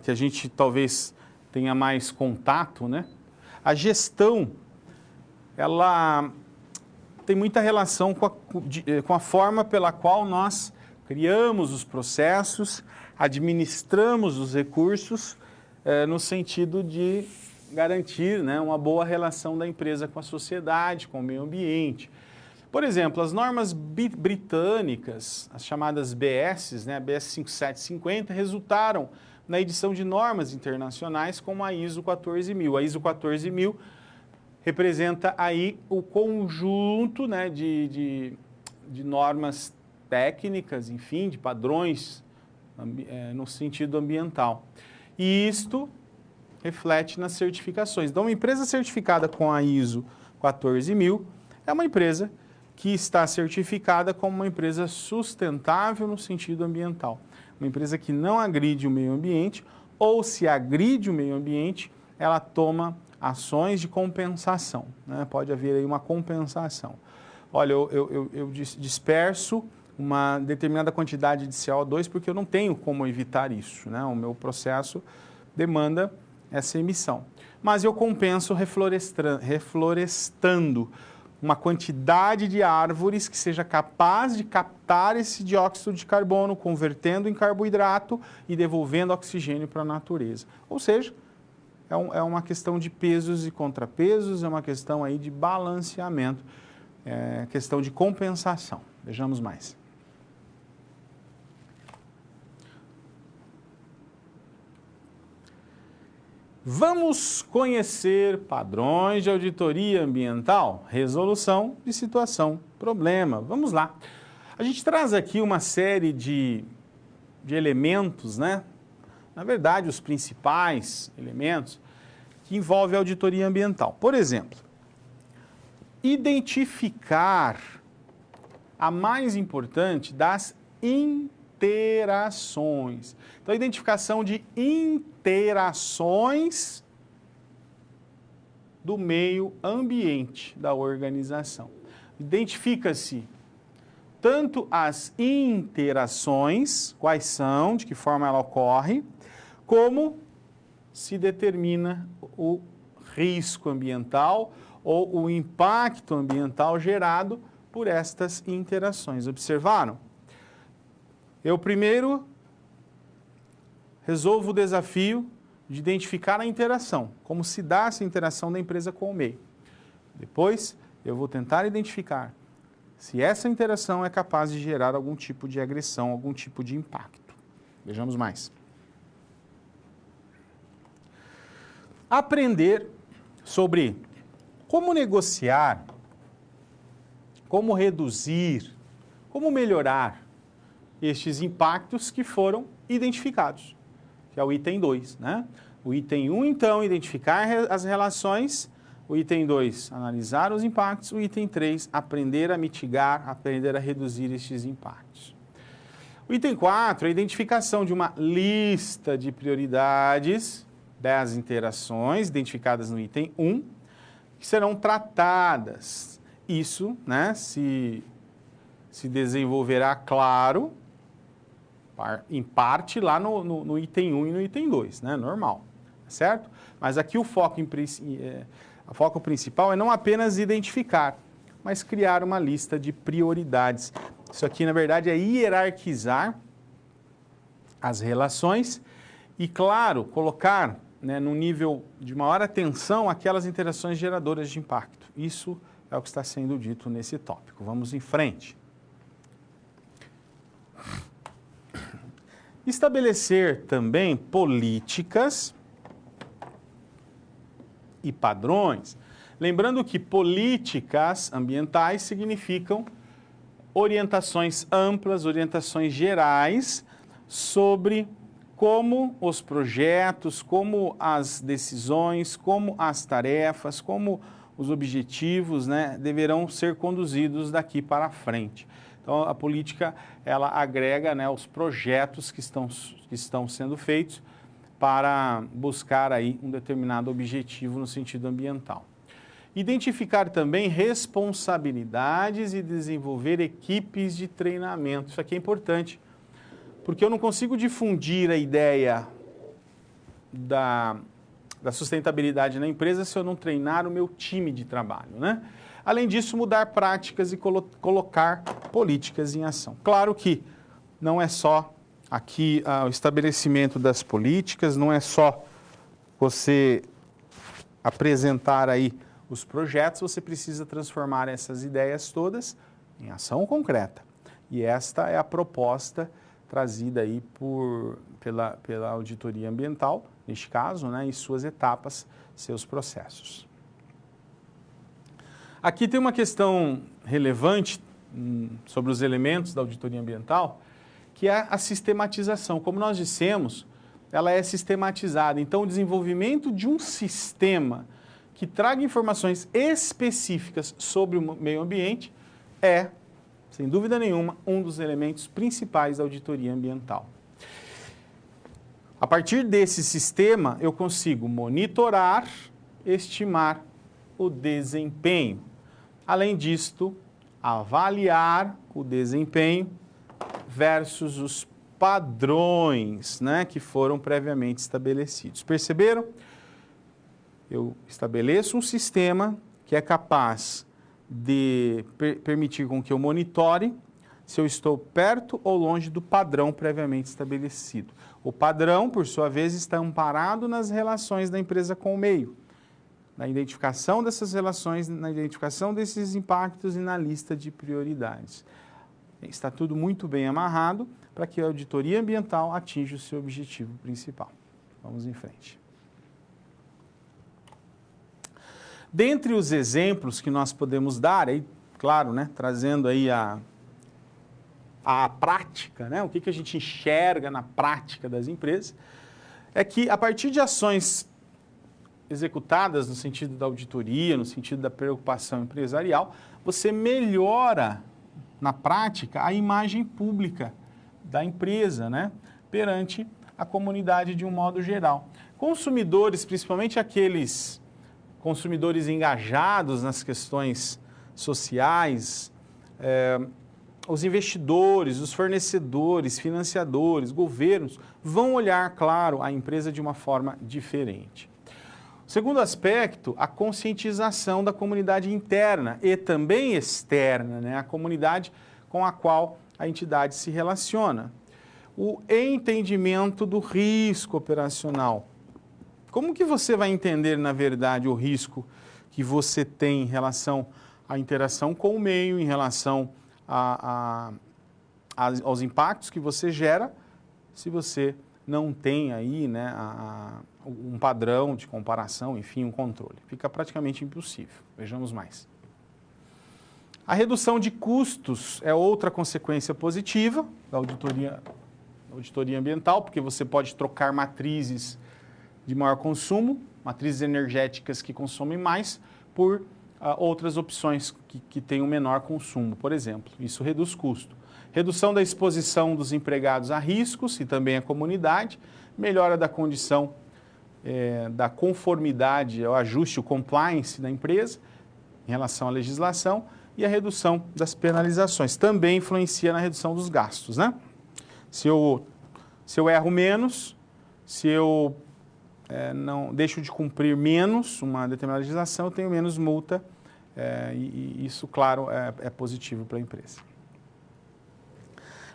que a gente talvez tenha mais contato, né? A gestão, ela tem muita relação com a forma pela qual nós criamos os processos, administramos os recursos, no sentido de garantir, né, uma boa relação da empresa com a sociedade, com o meio ambiente. Por exemplo, as normas britânicas, as chamadas BS, né, BS 5750, resultaram na edição de normas internacionais como a ISO 14000. A ISO 14000 representa aí o conjunto, né, de de normas técnicas, enfim, de padrões no sentido ambiental. E isto reflete nas certificações. Então, uma empresa certificada com a ISO 14000 é uma empresa que está certificada como uma empresa sustentável no sentido ambiental. Uma empresa que não agride o meio ambiente, ou se agride o meio ambiente, ela toma ações de compensação, né? Pode haver aí uma compensação. Olha, eu disperso uma determinada quantidade de CO2 porque eu não tenho como evitar isso, né? O meu processo demanda essa emissão. Mas eu compenso reflorestando uma quantidade de árvores que seja capaz de captar esse dióxido de carbono, convertendo em carboidrato e devolvendo oxigênio para a natureza. Ou seja, é uma questão de pesos e contrapesos, é uma questão aí de balanceamento, é questão de compensação. Vejamos mais. Vamos conhecer padrões de auditoria ambiental, resolução de situação, problema. Vamos lá. A gente traz aqui uma série de elementos, né? Na verdade, os principais elementos que envolvem a auditoria ambiental. Por exemplo, identificar a mais importante das interações. Então, a identificação de interações do meio ambiente da organização. Identifica-se tanto as interações, quais são, de que forma ela ocorre, como se determina o risco ambiental ou o impacto ambiental gerado por estas interações. Observaram? Eu primeiro resolvo o desafio de identificar a interação, como se dá essa interação da empresa com o meio. Depois, eu vou tentar identificar se essa interação é capaz de gerar algum tipo de agressão, algum tipo de impacto. Vejamos mais. Aprender sobre como negociar, como reduzir, como melhorar estes impactos que foram identificados, que é o item 2, né? O item 1, então, identificar as relações. O item 2, analisar os impactos. O item 3, aprender a mitigar, aprender a reduzir estes impactos. O item 4, a identificação de uma lista de prioridades das interações identificadas no item 1, que serão tratadas. Isso, né, se desenvolverá, claro, em parte lá no item 1 e no item 2, né, normal, certo? Mas aqui o foco principal é não apenas identificar, mas criar uma lista de prioridades. Isso aqui, na verdade, é hierarquizar as relações e, claro, colocar, né, num nível de maior atenção aquelas interações geradoras de impacto. Isso é o que está sendo dito nesse tópico. Vamos em frente. Estabelecer também políticas e padrões. Lembrando que políticas ambientais significam orientações amplas, orientações gerais sobre como os projetos, como as decisões, como as tarefas, como os objetivos, né, deverão ser conduzidos daqui para frente. Então, a política, ela agrega, né, os projetos que estão sendo feitos para buscar aí um determinado objetivo no sentido ambiental. Identificar também responsabilidades e desenvolver equipes de treinamento. Isso aqui é importante, porque eu não consigo difundir a ideia da sustentabilidade na empresa se eu não treinar o meu time de trabalho, né? Além disso, mudar práticas e colocar políticas em ação. Claro que não é só aqui o estabelecimento das políticas, não é só você apresentar aí os projetos, você precisa transformar essas ideias todas em ação concreta. E esta é a proposta trazida aí pela auditoria ambiental, neste caso, né, em suas etapas, seus processos. Aqui tem uma questão relevante sobre os elementos da auditoria ambiental, que é a sistematização. Como nós dissemos, ela é sistematizada. Então, o desenvolvimento de um sistema que traga informações específicas sobre o meio ambiente é, sem dúvida nenhuma, um dos elementos principais da auditoria ambiental. A partir desse sistema, eu consigo monitorar, estimar o desempenho. Além disto, avaliar o desempenho versus os padrões, né, que foram previamente estabelecidos. Perceberam? Eu estabeleço um sistema que é capaz de permitir com que eu monitore se eu estou perto ou longe do padrão previamente estabelecido. O padrão, por sua vez, está amparado nas relações da empresa com o meio, na identificação dessas relações, na identificação desses impactos e na lista de prioridades. Está tudo muito bem amarrado para que a auditoria ambiental atinja o seu objetivo principal. Vamos em frente. Dentre os exemplos que nós podemos dar, aí, claro, né, trazendo aí a prática, né, o que a gente enxerga na prática das empresas, é que a partir de ações executadas no sentido da auditoria, no sentido da preocupação empresarial, você melhora, na prática, a imagem pública da empresa, né, perante a comunidade de um modo geral. Consumidores, principalmente aqueles consumidores engajados nas questões sociais, os investidores, os fornecedores, financiadores, governos, vão olhar, claro, a empresa de uma forma diferente. O segundo aspecto, a conscientização da comunidade interna e também externa, né? A comunidade com a qual a entidade se relaciona. O entendimento do risco operacional. Como que você vai entender, na verdade, o risco que você tem em relação à interação com o meio, em relação aos impactos que você gera, se você não tem aí, né, um padrão de comparação, enfim, um controle? Fica praticamente impossível. Vejamos mais. A redução de custos é outra consequência positiva da auditoria ambiental, porque você pode trocar matrizes de maior consumo, matrizes energéticas que consomem mais, por outras opções que têm um menor consumo, por exemplo. Isso reduz custo. Redução da exposição dos empregados a riscos e também a comunidade, melhora da condição da conformidade, o ajuste, o compliance da empresa em relação à legislação e a redução das penalizações. Também influencia na redução dos gastos, né? Se eu erro menos, se eu não deixo de cumprir menos uma determinada legislação, eu tenho menos multa e isso, claro, é positivo para a empresa.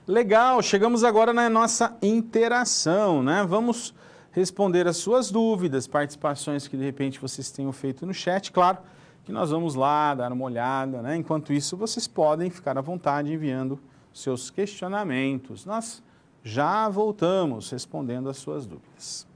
Legal, chegamos agora na nossa interação, né? Vamos responder as suas dúvidas, participações que de repente vocês tenham feito no chat. Claro que nós vamos lá dar uma olhada, né? Enquanto isso, vocês podem ficar à vontade enviando seus questionamentos. Nós já voltamos respondendo as suas dúvidas.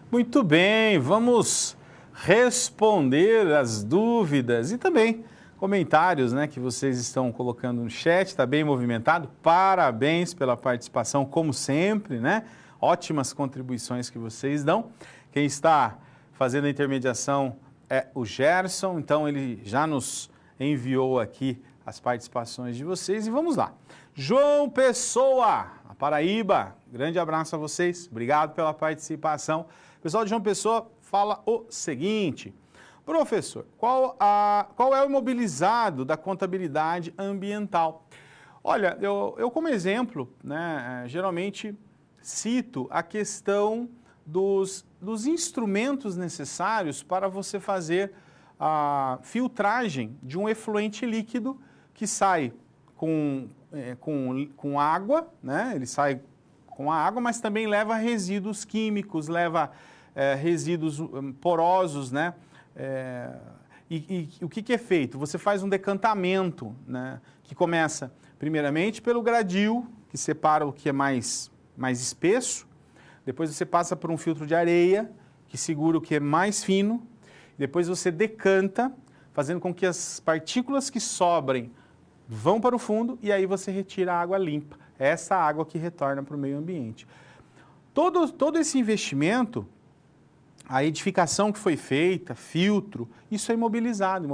Muito bem, vamos responder as dúvidas e também comentários, né, que vocês estão colocando no chat, está bem movimentado. Parabéns pela participação, como sempre, né? Ótimas contribuições que vocês dão. Quem está fazendo a intermediação é o Gerson, então ele já nos enviou aqui as participações de vocês e vamos lá. João Pessoa, a Paraíba, grande abraço a vocês, obrigado pela participação. O pessoal de João Pessoa fala o seguinte: professor, qual é o imobilizado da contabilidade ambiental? Olha, eu como exemplo, né, geralmente cito a questão dos instrumentos necessários para você fazer a filtragem de um efluente líquido que sai com água, né? Ele sai com a água, mas também leva resíduos químicos, leva resíduos porosos, né? E o que é feito? Você faz um decantamento, né? Que começa primeiramente pelo gradil, que separa o que é mais espesso, depois você passa por um filtro de areia, que segura o que é mais fino, depois você decanta, fazendo com que as partículas que sobrem vão para o fundo e aí você retira a água limpa. É essa água que retorna para o meio ambiente. Todo esse investimento, a edificação que foi feita, filtro, isso é imobilizado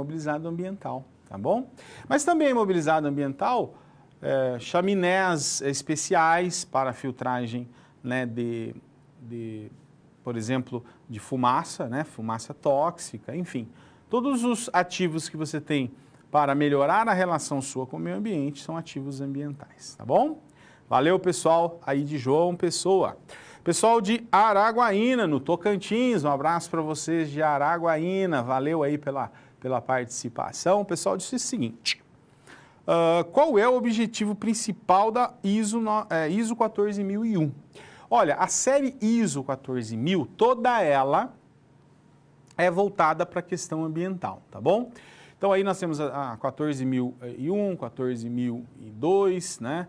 ambiental, tá bom? Mas também é imobilizado ambiental, chaminés especiais para filtragem, né, por exemplo, de fumaça, né, fumaça tóxica, enfim. Todos os ativos que você tem para melhorar a relação sua com o meio ambiente são ativos ambientais, tá bom? Valeu, pessoal aí de João Pessoa. Pessoal de Araguaína, no Tocantins, um abraço para vocês de Araguaína, valeu aí pela participação. O pessoal disse o seguinte: qual é o objetivo principal da ISO 14001? Olha, a série ISO 14000, toda ela é voltada para a questão ambiental, tá bom? Então aí nós temos a 14001, 14002, né?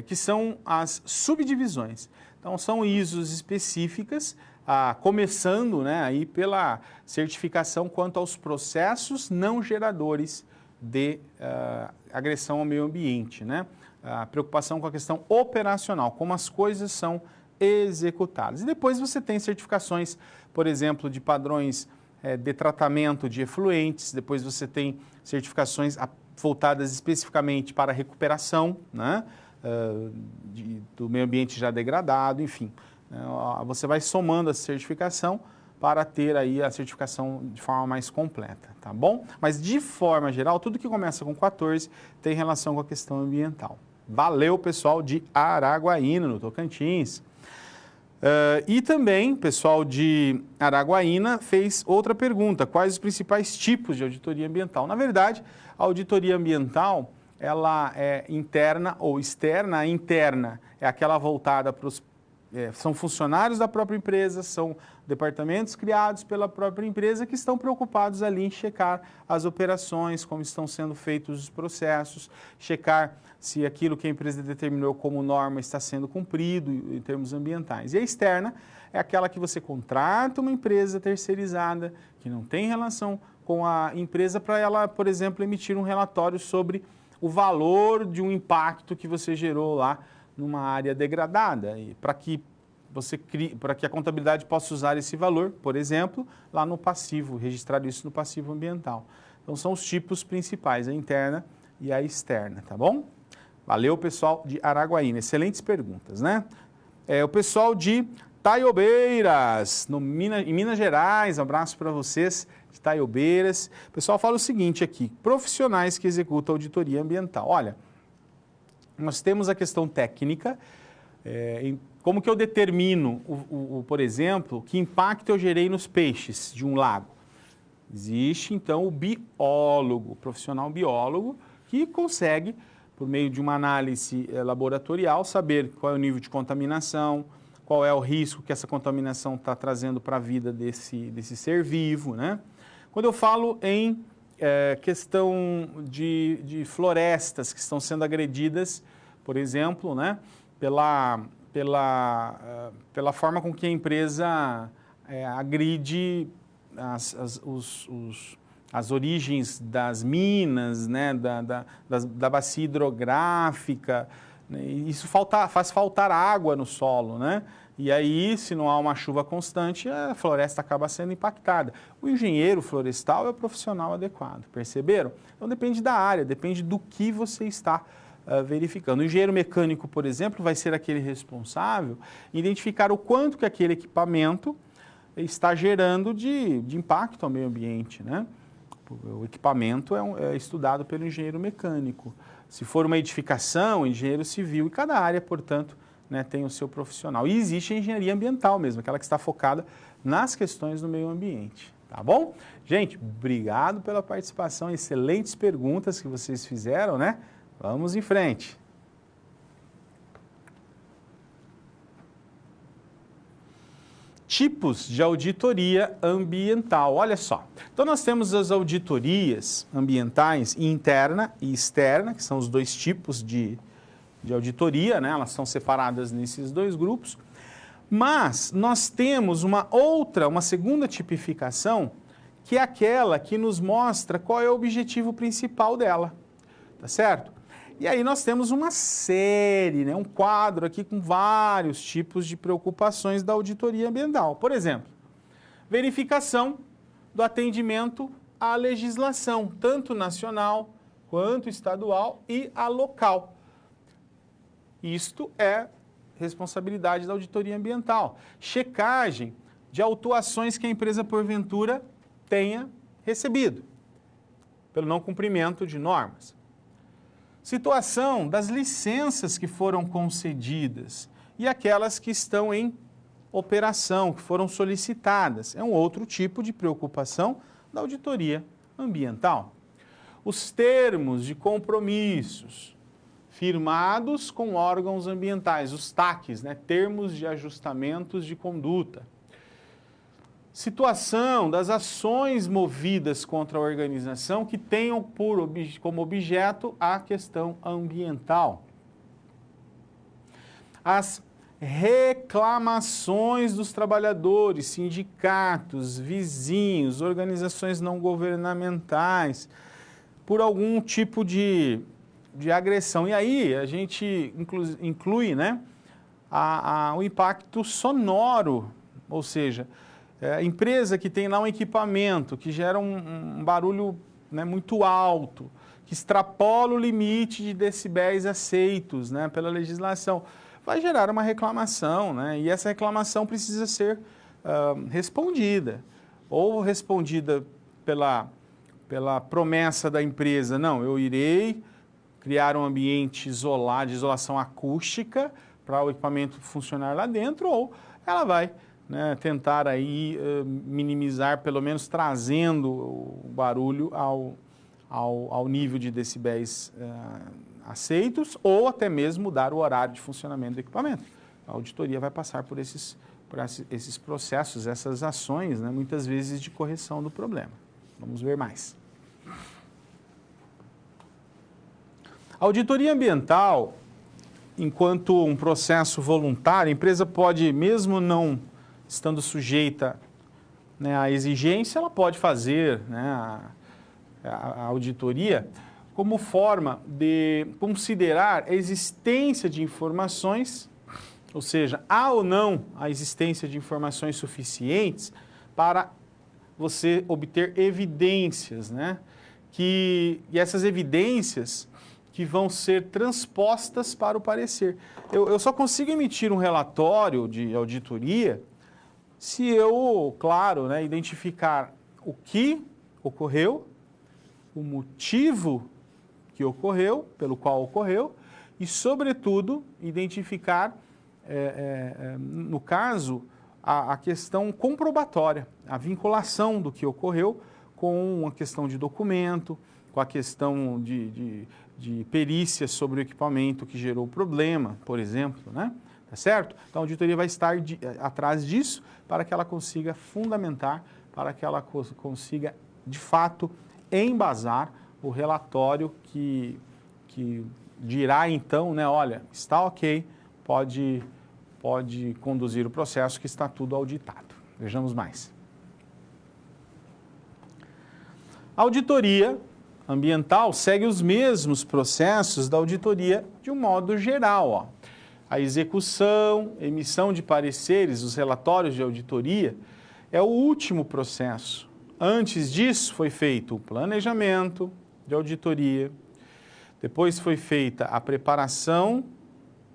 Que são as subdivisões. Então são ISOs específicas, começando, né, aí pela certificação quanto aos processos não geradores de agressão ao meio ambiente, né? A preocupação com a questão operacional, como as coisas são executadas. E depois você tem certificações, por exemplo, de padrões de tratamento de efluentes, depois você tem certificações voltadas especificamente para a recuperação, né, do meio ambiente já degradado, enfim. Você vai somando a certificação para ter aí a certificação de forma mais completa, tá bom? Mas de forma geral, tudo que começa com 14 tem relação com a questão ambiental. Valeu, pessoal de Araguaína, no Tocantins. E também, pessoal de Araguaína fez outra pergunta: quais os principais tipos de auditoria ambiental? Na verdade, a auditoria ambiental, ela é interna ou externa. A interna é aquela voltada para os... são funcionários da própria empresa, são departamentos criados pela própria empresa que estão preocupados ali em checar as operações, como estão sendo feitos os processos, checar se aquilo que a empresa determinou como norma está sendo cumprido em termos ambientais. E a externa é aquela que você contrata uma empresa terceirizada, que não tem relação com a empresa, para ela, por exemplo, emitir um relatório sobre o valor de um impacto que você gerou lá numa área degradada, e para que a contabilidade possa usar esse valor, por exemplo, lá no passivo, registrar isso no passivo ambiental. Então são os tipos principais, a interna e a externa, tá bom? Valeu, pessoal de Araguaína, excelentes perguntas, né? O pessoal de Taiobeiras, em Minas Gerais, um abraço para vocês de Taiobeiras. O pessoal fala o seguinte aqui: profissionais que executam auditoria ambiental. Olha, nós temos a questão técnica, como que eu determino, por exemplo, que impacto eu gerei nos peixes de um lago? Existe, então, o biólogo, o profissional biólogo, que consegue, por meio de uma análise laboratorial, saber qual é o nível de contaminação, qual é o risco que essa contaminação está trazendo para a vida desse ser vivo, né? Quando eu falo em questão de florestas que estão sendo agredidas, por exemplo, né, pela forma com que a empresa agride as origens das minas, né, da bacia hidrográfica, né, isso faz faltar água no solo, né? E aí, se não há uma chuva constante, a floresta acaba sendo impactada. O engenheiro florestal é o profissional adequado, perceberam? Então depende da área, depende do que você está verificando. O engenheiro mecânico, por exemplo, vai ser aquele responsável em identificar o quanto que aquele equipamento está gerando de impacto ao meio ambiente, né? O equipamento é estudado pelo engenheiro mecânico. Se for uma edificação, engenheiro civil, e cada área, portanto, né, tem o seu profissional. E existe a engenharia ambiental mesmo, aquela que está focada nas questões do meio ambiente, tá bom? Gente, obrigado pela participação, excelentes perguntas que vocês fizeram, né? Vamos em frente. Tipos de auditoria ambiental, olha só. Então nós temos as auditorias ambientais interna e externa, que são os dois tipos de auditoria, né? Elas são separadas nesses dois grupos. Mas nós temos uma segunda tipificação, que é aquela que nos mostra qual é o objetivo principal dela, tá certo? E aí nós temos uma série, né, um quadro aqui com vários tipos de preocupações da auditoria ambiental. Por exemplo, verificação do atendimento à legislação, tanto nacional quanto estadual e a local. Isto é responsabilidade da auditoria ambiental. Checagem de autuações que a empresa, porventura, tenha recebido, pelo não cumprimento de normas. Situação das licenças que foram concedidas e aquelas que estão em operação, que foram solicitadas. É um outro tipo de preocupação da auditoria ambiental. Os termos de compromissos firmados com órgãos ambientais, os TACs, né? Termos de ajustamentos de conduta. Situação das ações movidas contra a organização que tenham como objeto a questão ambiental. As reclamações dos trabalhadores, sindicatos, vizinhos, organizações não governamentais, por algum tipo de agressão. E aí a gente inclui, né, o impacto sonoro, ou seja, a empresa que tem lá um equipamento que gera um barulho, né, muito alto, que extrapola o limite de decibéis aceitos, né, pela legislação, vai gerar uma reclamação, né, e essa reclamação precisa ser respondida, ou respondida pela promessa da empresa, não, eu irei criar um ambiente isolado, de isolação acústica, para o equipamento funcionar lá dentro, ou ela vai, né, tentar aí minimizar, pelo menos trazendo o barulho ao nível de decibéis aceitos, ou até mesmo mudar o horário de funcionamento do equipamento. A auditoria vai passar por esses processos, essas ações, né, muitas vezes de correção do problema. Vamos ver mais. A auditoria ambiental, enquanto um processo voluntário, a empresa pode, mesmo não estando sujeita, né, à exigência, ela pode fazer, né, a auditoria como forma de considerar a existência de informações, ou seja, há ou não a existência de informações suficientes para você obter evidências, né, e essas evidências que vão ser transpostas para o parecer. Eu só consigo emitir um relatório de auditoria se eu, claro, né, identificar o que ocorreu, o motivo que ocorreu, pelo qual ocorreu, e, sobretudo, identificar, no caso, a questão comprobatória, a vinculação do que ocorreu com a questão de documento, com a questão de perícia sobre o equipamento que gerou o problema, por exemplo, né? Tá certo? Então a auditoria vai estar atrás disso para que ela consiga fundamentar, para que ela consiga, de fato, embasar o relatório que dirá então, né, olha, está ok, pode conduzir o processo que está tudo auditado. Vejamos mais. A auditoria ambiental segue os mesmos processos da auditoria de um modo geral. Ó. A execução, emissão de pareceres, os relatórios de auditoria, é o último processo. Antes disso, foi feito o planejamento de auditoria, depois foi feita a preparação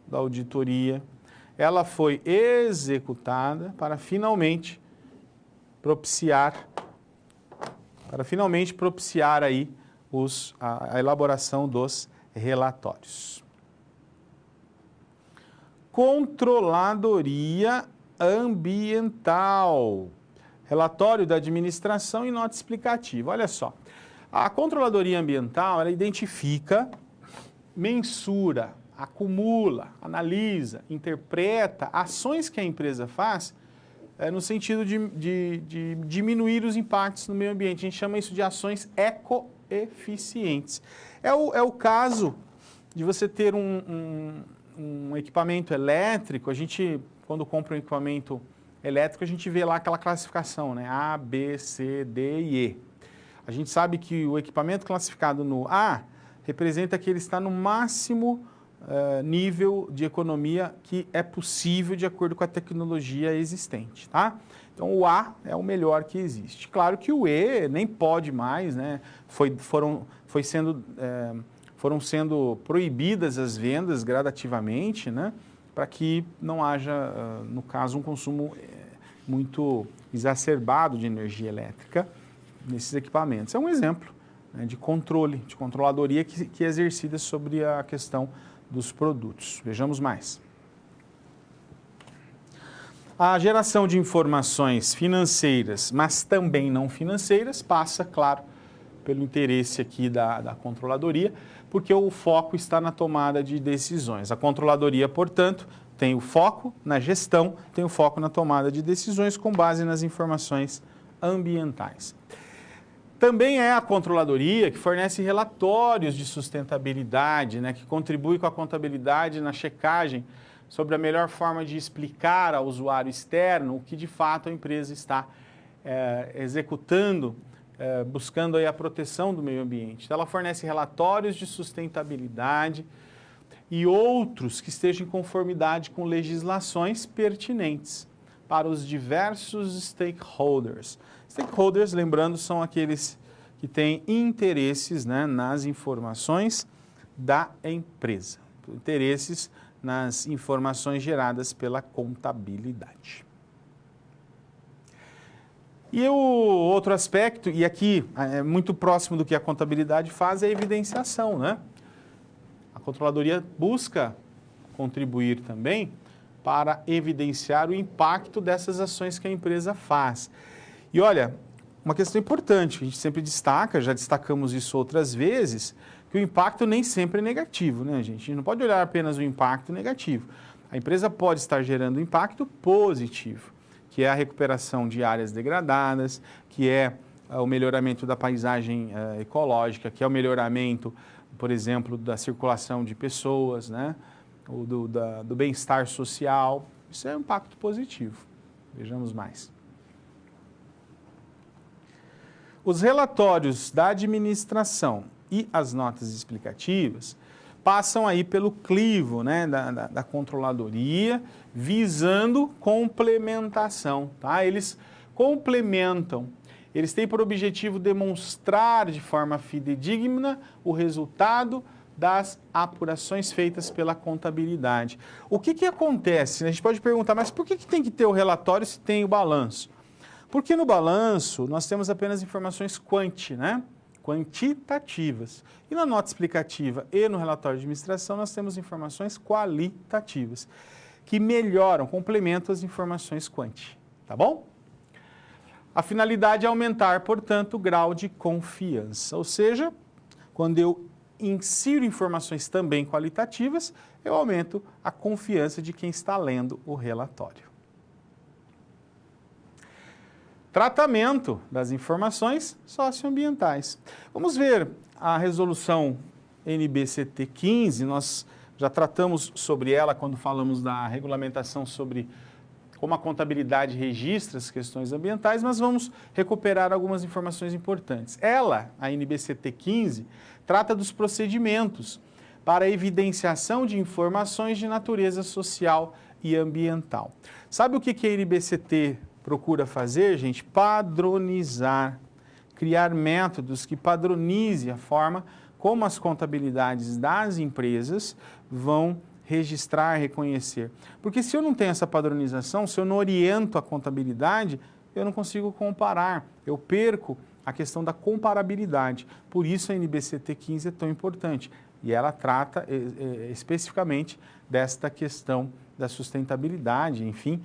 da auditoria, ela foi executada para finalmente propiciar aí a elaboração dos relatórios. Controladoria ambiental. Relatório da administração e nota explicativa. Olha só, a controladoria ambiental, ela identifica, mensura, acumula, analisa, interpreta ações que a empresa faz no sentido de diminuir os impactos no meio ambiente. A gente chama isso de ações ecoeficientes. É o caso de você ter um equipamento elétrico. A gente, quando compra um equipamento elétrico, a gente vê lá aquela classificação, né? A, B, C, D e E. A gente sabe que o equipamento classificado no A representa que ele está no máximo nível de economia que é possível de acordo com a tecnologia existente, tá? Então, o A é o melhor que existe. Claro que o E nem pode mais, né? Foram sendo proibidas as vendas gradativamente, né? Para que não haja, no caso, um consumo muito exacerbado de energia elétrica nesses equipamentos. É um exemplo, né, de controle, de controladoria que é exercida sobre a questão dos produtos. Vejamos mais. A geração de informações financeiras, mas também não financeiras, passa, claro, pelo interesse aqui da controladoria, porque o foco está na tomada de decisões. A controladoria, portanto, tem o foco na gestão, tem o foco na tomada de decisões com base nas informações ambientais. Também é a controladoria que fornece relatórios de sustentabilidade, né, que contribui com a contabilidade na checagem sobre a melhor forma de explicar ao usuário externo o que de fato a empresa está executando, buscando aí a proteção do meio ambiente. Então, ela fornece relatórios de sustentabilidade e outros que estejam em conformidade com legislações pertinentes para os diversos stakeholders. Stakeholders, lembrando, são aqueles que têm interesses, né, nas informações da empresa, interesses nas informações geradas pela contabilidade. E o outro aspecto, e aqui é muito próximo do que a contabilidade faz, é a evidenciação, né? A controladoria busca contribuir também para evidenciar o impacto dessas ações que a empresa faz. E olha, uma questão importante, que a gente sempre destaca, já destacamos isso outras vezes, que o impacto nem sempre é negativo, né, gente? A gente não pode olhar apenas o impacto negativo. A empresa pode estar gerando impacto positivo, que é a recuperação de áreas degradadas, que é o melhoramento da paisagem ecológica, que é o melhoramento, por exemplo, da circulação de pessoas, né? Ou do bem-estar social. Isso é um impacto positivo. Vejamos mais. Os relatórios da administração e as notas explicativas passam aí pelo crivo, né, da controladoria, visando complementação, tá? Eles complementam, eles têm por objetivo demonstrar de forma fidedigna o resultado das apurações feitas pela contabilidade. O que acontece? A gente pode perguntar, mas por que tem que ter o relatório se tem o balanço? Porque no balanço nós temos apenas informações quantitativas. E na nota explicativa e no relatório de administração nós temos informações qualitativas, que melhoram, complementam as informações quanti, tá bom? A finalidade é aumentar, portanto, o grau de confiança, ou seja, quando eu insiro informações também qualitativas, eu aumento a confiança de quem está lendo o relatório. Tratamento das informações socioambientais. Vamos ver a resolução NBCT 15, nós já tratamos sobre ela quando falamos da regulamentação sobre como a contabilidade registra as questões ambientais, mas vamos recuperar algumas informações importantes. Ela, a NBCT 15, trata dos procedimentos para a evidenciação de informações de natureza social e ambiental. Sabe o que a NBCT procura fazer, gente? Padronizar, criar métodos que padronizem a forma como as contabilidades das empresas vão registrar, reconhecer. Porque se eu não tenho essa padronização, se eu não oriento a contabilidade, eu não consigo comparar, eu perco a questão da comparabilidade. Por isso a NBCT 15 é tão importante. E ela trata especificamente desta questão da sustentabilidade, enfim,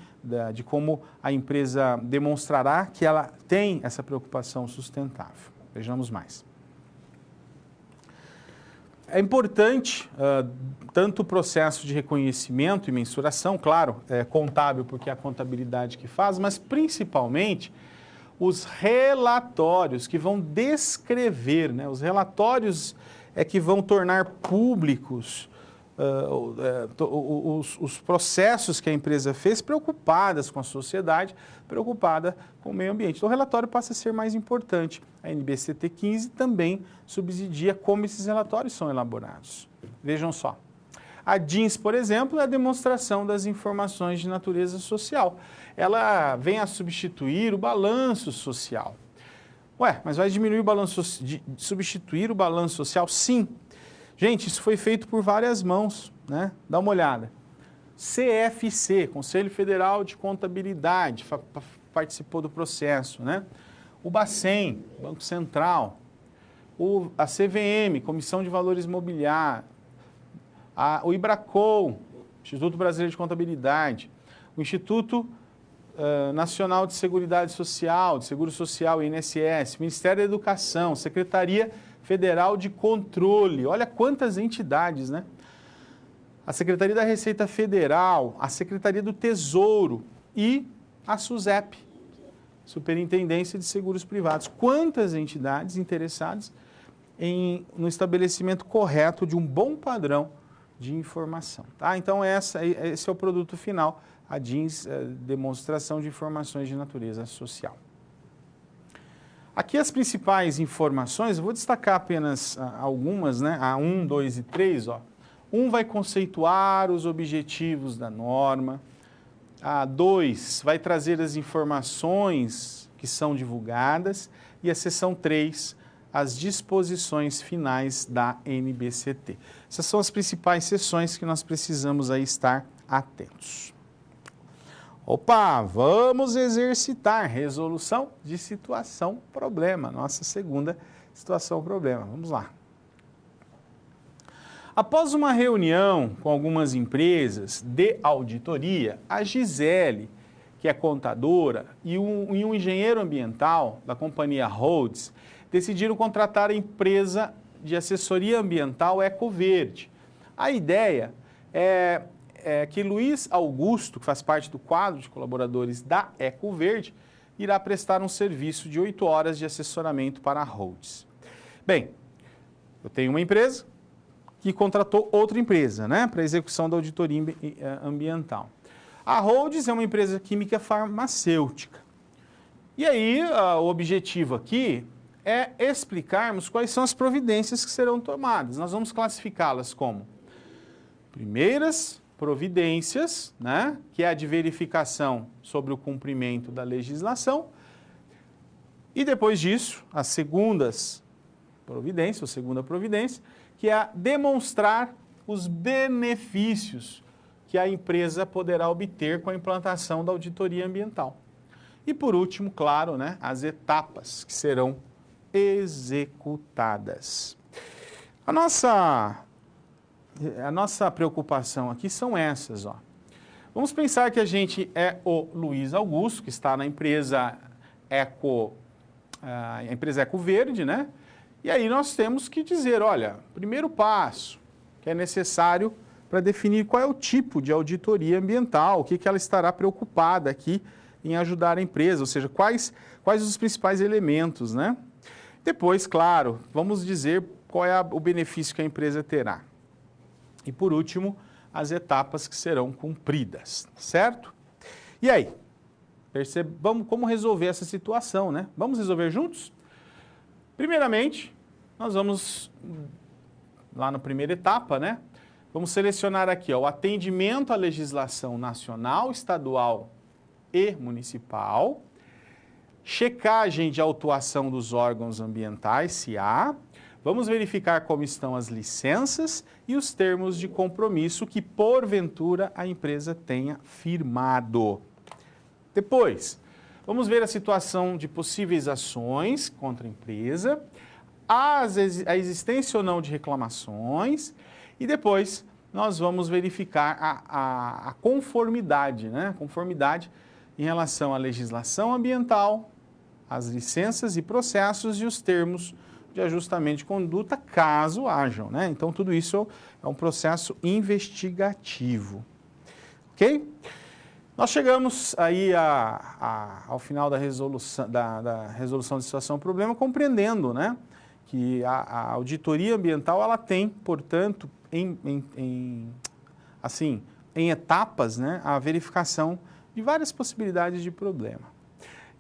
de como a empresa demonstrará que ela tem essa preocupação sustentável. Vejamos mais. É importante tanto o processo de reconhecimento e mensuração, claro, é contábil porque é a contabilidade que faz, mas principalmente os relatórios que vão descrever, né, os relatórios que vão tornar públicos os processos que a empresa fez, preocupadas com a sociedade, preocupada com o meio ambiente. Então, o relatório passa a ser mais importante. A NBCT 15 também subsidia como esses relatórios são elaborados. Vejam só. A DINS, por exemplo, é a demonstração das informações de natureza social. Ela vem a substituir o balanço social. Ué, mas vai diminuir o balanço, substituir o balanço social? Sim. Gente, isso foi feito por várias mãos, né? Dá uma olhada. CFC, Conselho Federal de Contabilidade, participou do processo, né? O Bacen, Banco Central, a CVM, Comissão de Valores Mobiliários, o IBRACOL, Instituto Brasileiro de Contabilidade, o Instituto Nacional de Seguridade Social, de Seguro Social, INSS, Ministério da Educação, Secretaria Federal de Controle, olha quantas entidades, né? A Secretaria da Receita Federal, a Secretaria do Tesouro e a SUSEP, Superintendência de Seguros Privados. Quantas entidades interessadas no estabelecimento correto de um bom padrão de informação. Tá? Então, esse é o produto final, a DINS, demonstração de informações de natureza social. Aqui as principais informações, eu vou destacar apenas algumas, né? A 1, 2 e 3, ó. 1 vai conceituar os objetivos da norma. A 2 vai trazer as informações que são divulgadas. E a seção 3, as disposições finais da NBCT. Essas são as principais seções que nós precisamos aí estar atentos. Opa, vamos exercitar resolução de situação-problema, nossa segunda situação-problema. Vamos lá. Após uma reunião com algumas empresas de auditoria, a Gisele, que é contadora, e um engenheiro ambiental da companhia Rhodes, decidiram contratar a empresa de assessoria ambiental Ecoverde. A ideia é que Luiz Augusto, que faz parte do quadro de colaboradores da Ecoverde, irá prestar um serviço de 8 horas de assessoramento para a Rhodes. Bem, eu tenho uma empresa que contratou outra empresa, né, para execução da auditoria ambiental. A Rhodes é uma empresa química farmacêutica. E aí, o objetivo aqui é explicarmos quais são as providências que serão tomadas. Nós vamos classificá-las como primeiras providências, né, que é a de verificação sobre o cumprimento da legislação, e depois disso, as segundas providências, ou segunda providência, que é a demonstrar os benefícios que a empresa poderá obter com a implantação da auditoria ambiental. E por último, claro, né, as etapas que serão executadas. A nossa preocupação aqui são essas, ó. Vamos pensar que a gente é o Luiz Augusto, que está na empresa Ecoverde, né? E aí nós temos que dizer, olha, primeiro passo que é necessário para definir qual é o tipo de auditoria ambiental, o que ela estará preocupada aqui em ajudar a empresa, ou seja, quais os principais elementos, né? Depois, claro, vamos dizer qual é o benefício que a empresa terá. E por último, as etapas que serão cumpridas, certo? E aí? Percebamos como resolver essa situação, né? Vamos resolver juntos? Primeiramente, nós vamos lá na primeira etapa, né? Vamos selecionar aqui, ó, o atendimento à legislação nacional, estadual e municipal, checagem de autuação dos órgãos ambientais, se há, vamos verificar como estão as licenças e os termos de compromisso que, porventura, a empresa tenha firmado. Depois, vamos ver a situação de possíveis ações contra a empresa, a existência ou não de reclamações e depois nós vamos verificar a conformidade, né? Conformidade em relação à legislação ambiental, as licenças e processos e os termos de ajustamento de conduta, caso hajam, né? Então, tudo isso é um processo investigativo, ok? Nós chegamos aí ao final da resolução, da resolução de situação-problema, compreendendo, né, que a auditoria ambiental, ela tem, portanto, em etapas, né, a verificação de várias possibilidades de problema.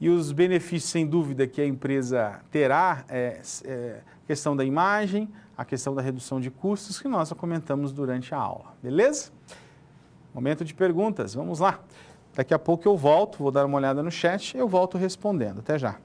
E os benefícios, sem dúvida, que a empresa terá a questão da imagem, a questão da redução de custos, que nós já comentamos durante a aula. Beleza? Momento de perguntas, vamos lá. Daqui a pouco eu volto, vou dar uma olhada no chat, eu volto respondendo. Até já.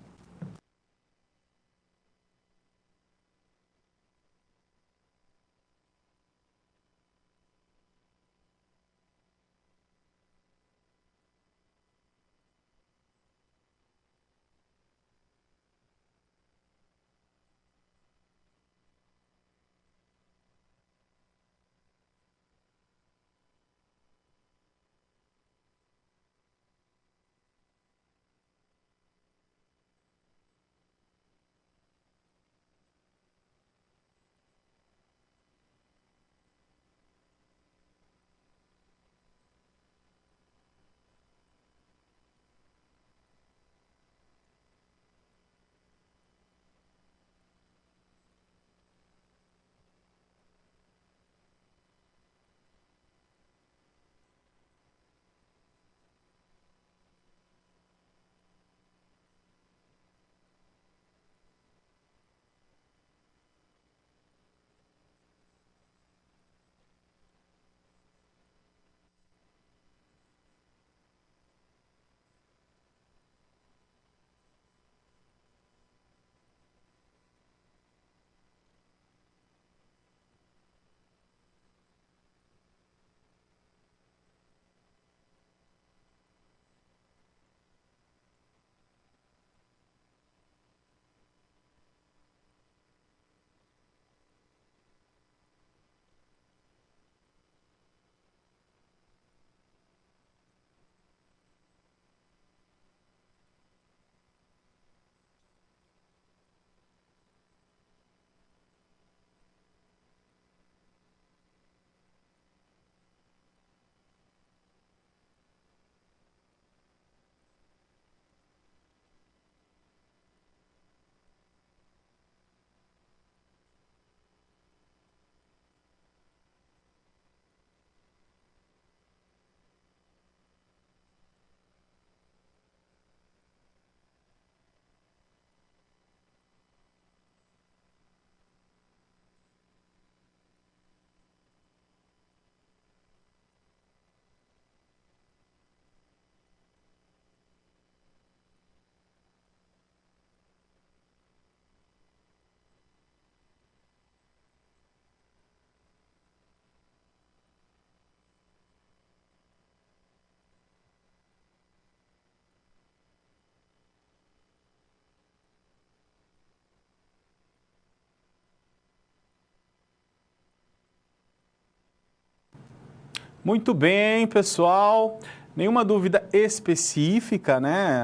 Muito bem, pessoal. Nenhuma dúvida específica, né?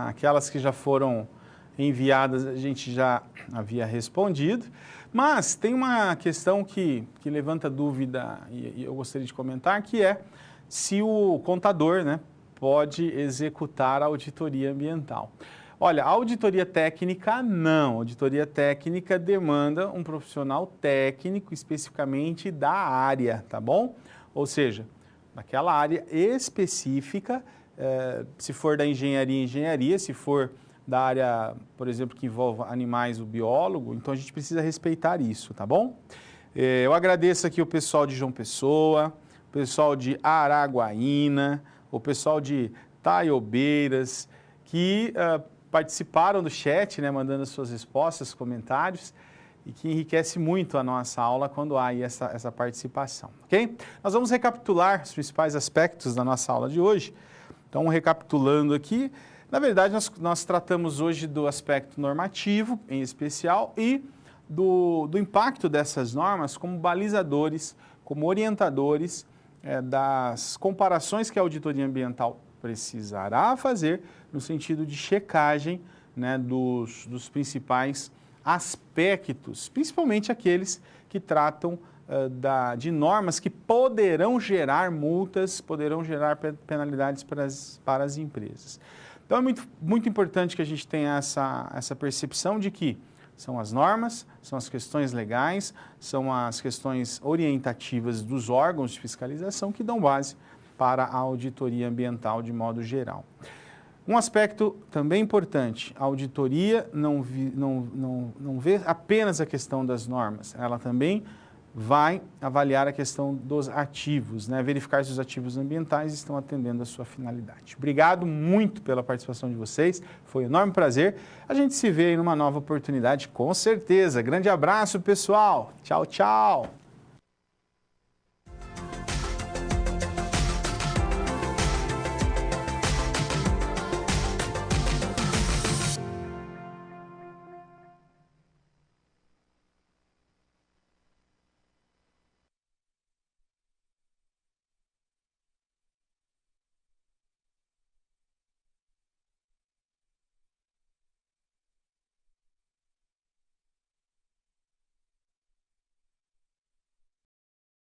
Aquelas que já foram enviadas a gente já havia respondido. Mas tem uma questão que levanta dúvida e eu gostaria de comentar, que é se o contador, né, pode executar a auditoria ambiental. Olha, a auditoria técnica não. A auditoria técnica demanda um profissional técnico especificamente da área, tá bom? Ou seja, naquela área específica se for da engenharia, se for da área, por exemplo, que envolve animais, o biólogo, então a gente precisa respeitar isso, tá bom? Eu agradeço aqui o pessoal de João Pessoa, o pessoal de Araguaína, o pessoal de Taiobeiras, que participaram do chat, né, mandando as suas respostas, comentários, e que enriquece muito a nossa aula quando há aí essa participação, ok? Nós vamos recapitular os principais aspectos da nossa aula de hoje. Então, recapitulando aqui, na verdade, nós tratamos hoje do aspecto normativo, em especial, e do impacto dessas normas como balizadores, como orientadores das comparações que a auditoria ambiental precisará fazer no sentido de checagem, né, dos principais aspectos, principalmente aqueles que tratam de normas que poderão gerar multas, poderão gerar penalidades para as empresas. Então, é muito importante que a gente tenha essa percepção de que são as normas, são as questões legais, são as questões orientativas dos órgãos de fiscalização que dão base para a auditoria ambiental de modo geral. Um aspecto também importante, a auditoria não vê apenas a questão das normas, ela também vai avaliar a questão dos ativos, né? Verificar se os ativos ambientais estão atendendo a sua finalidade. Obrigado muito pela participação de vocês, foi um enorme prazer. A gente se vê em uma nova oportunidade, com certeza. Grande abraço, pessoal. Tchau, tchau.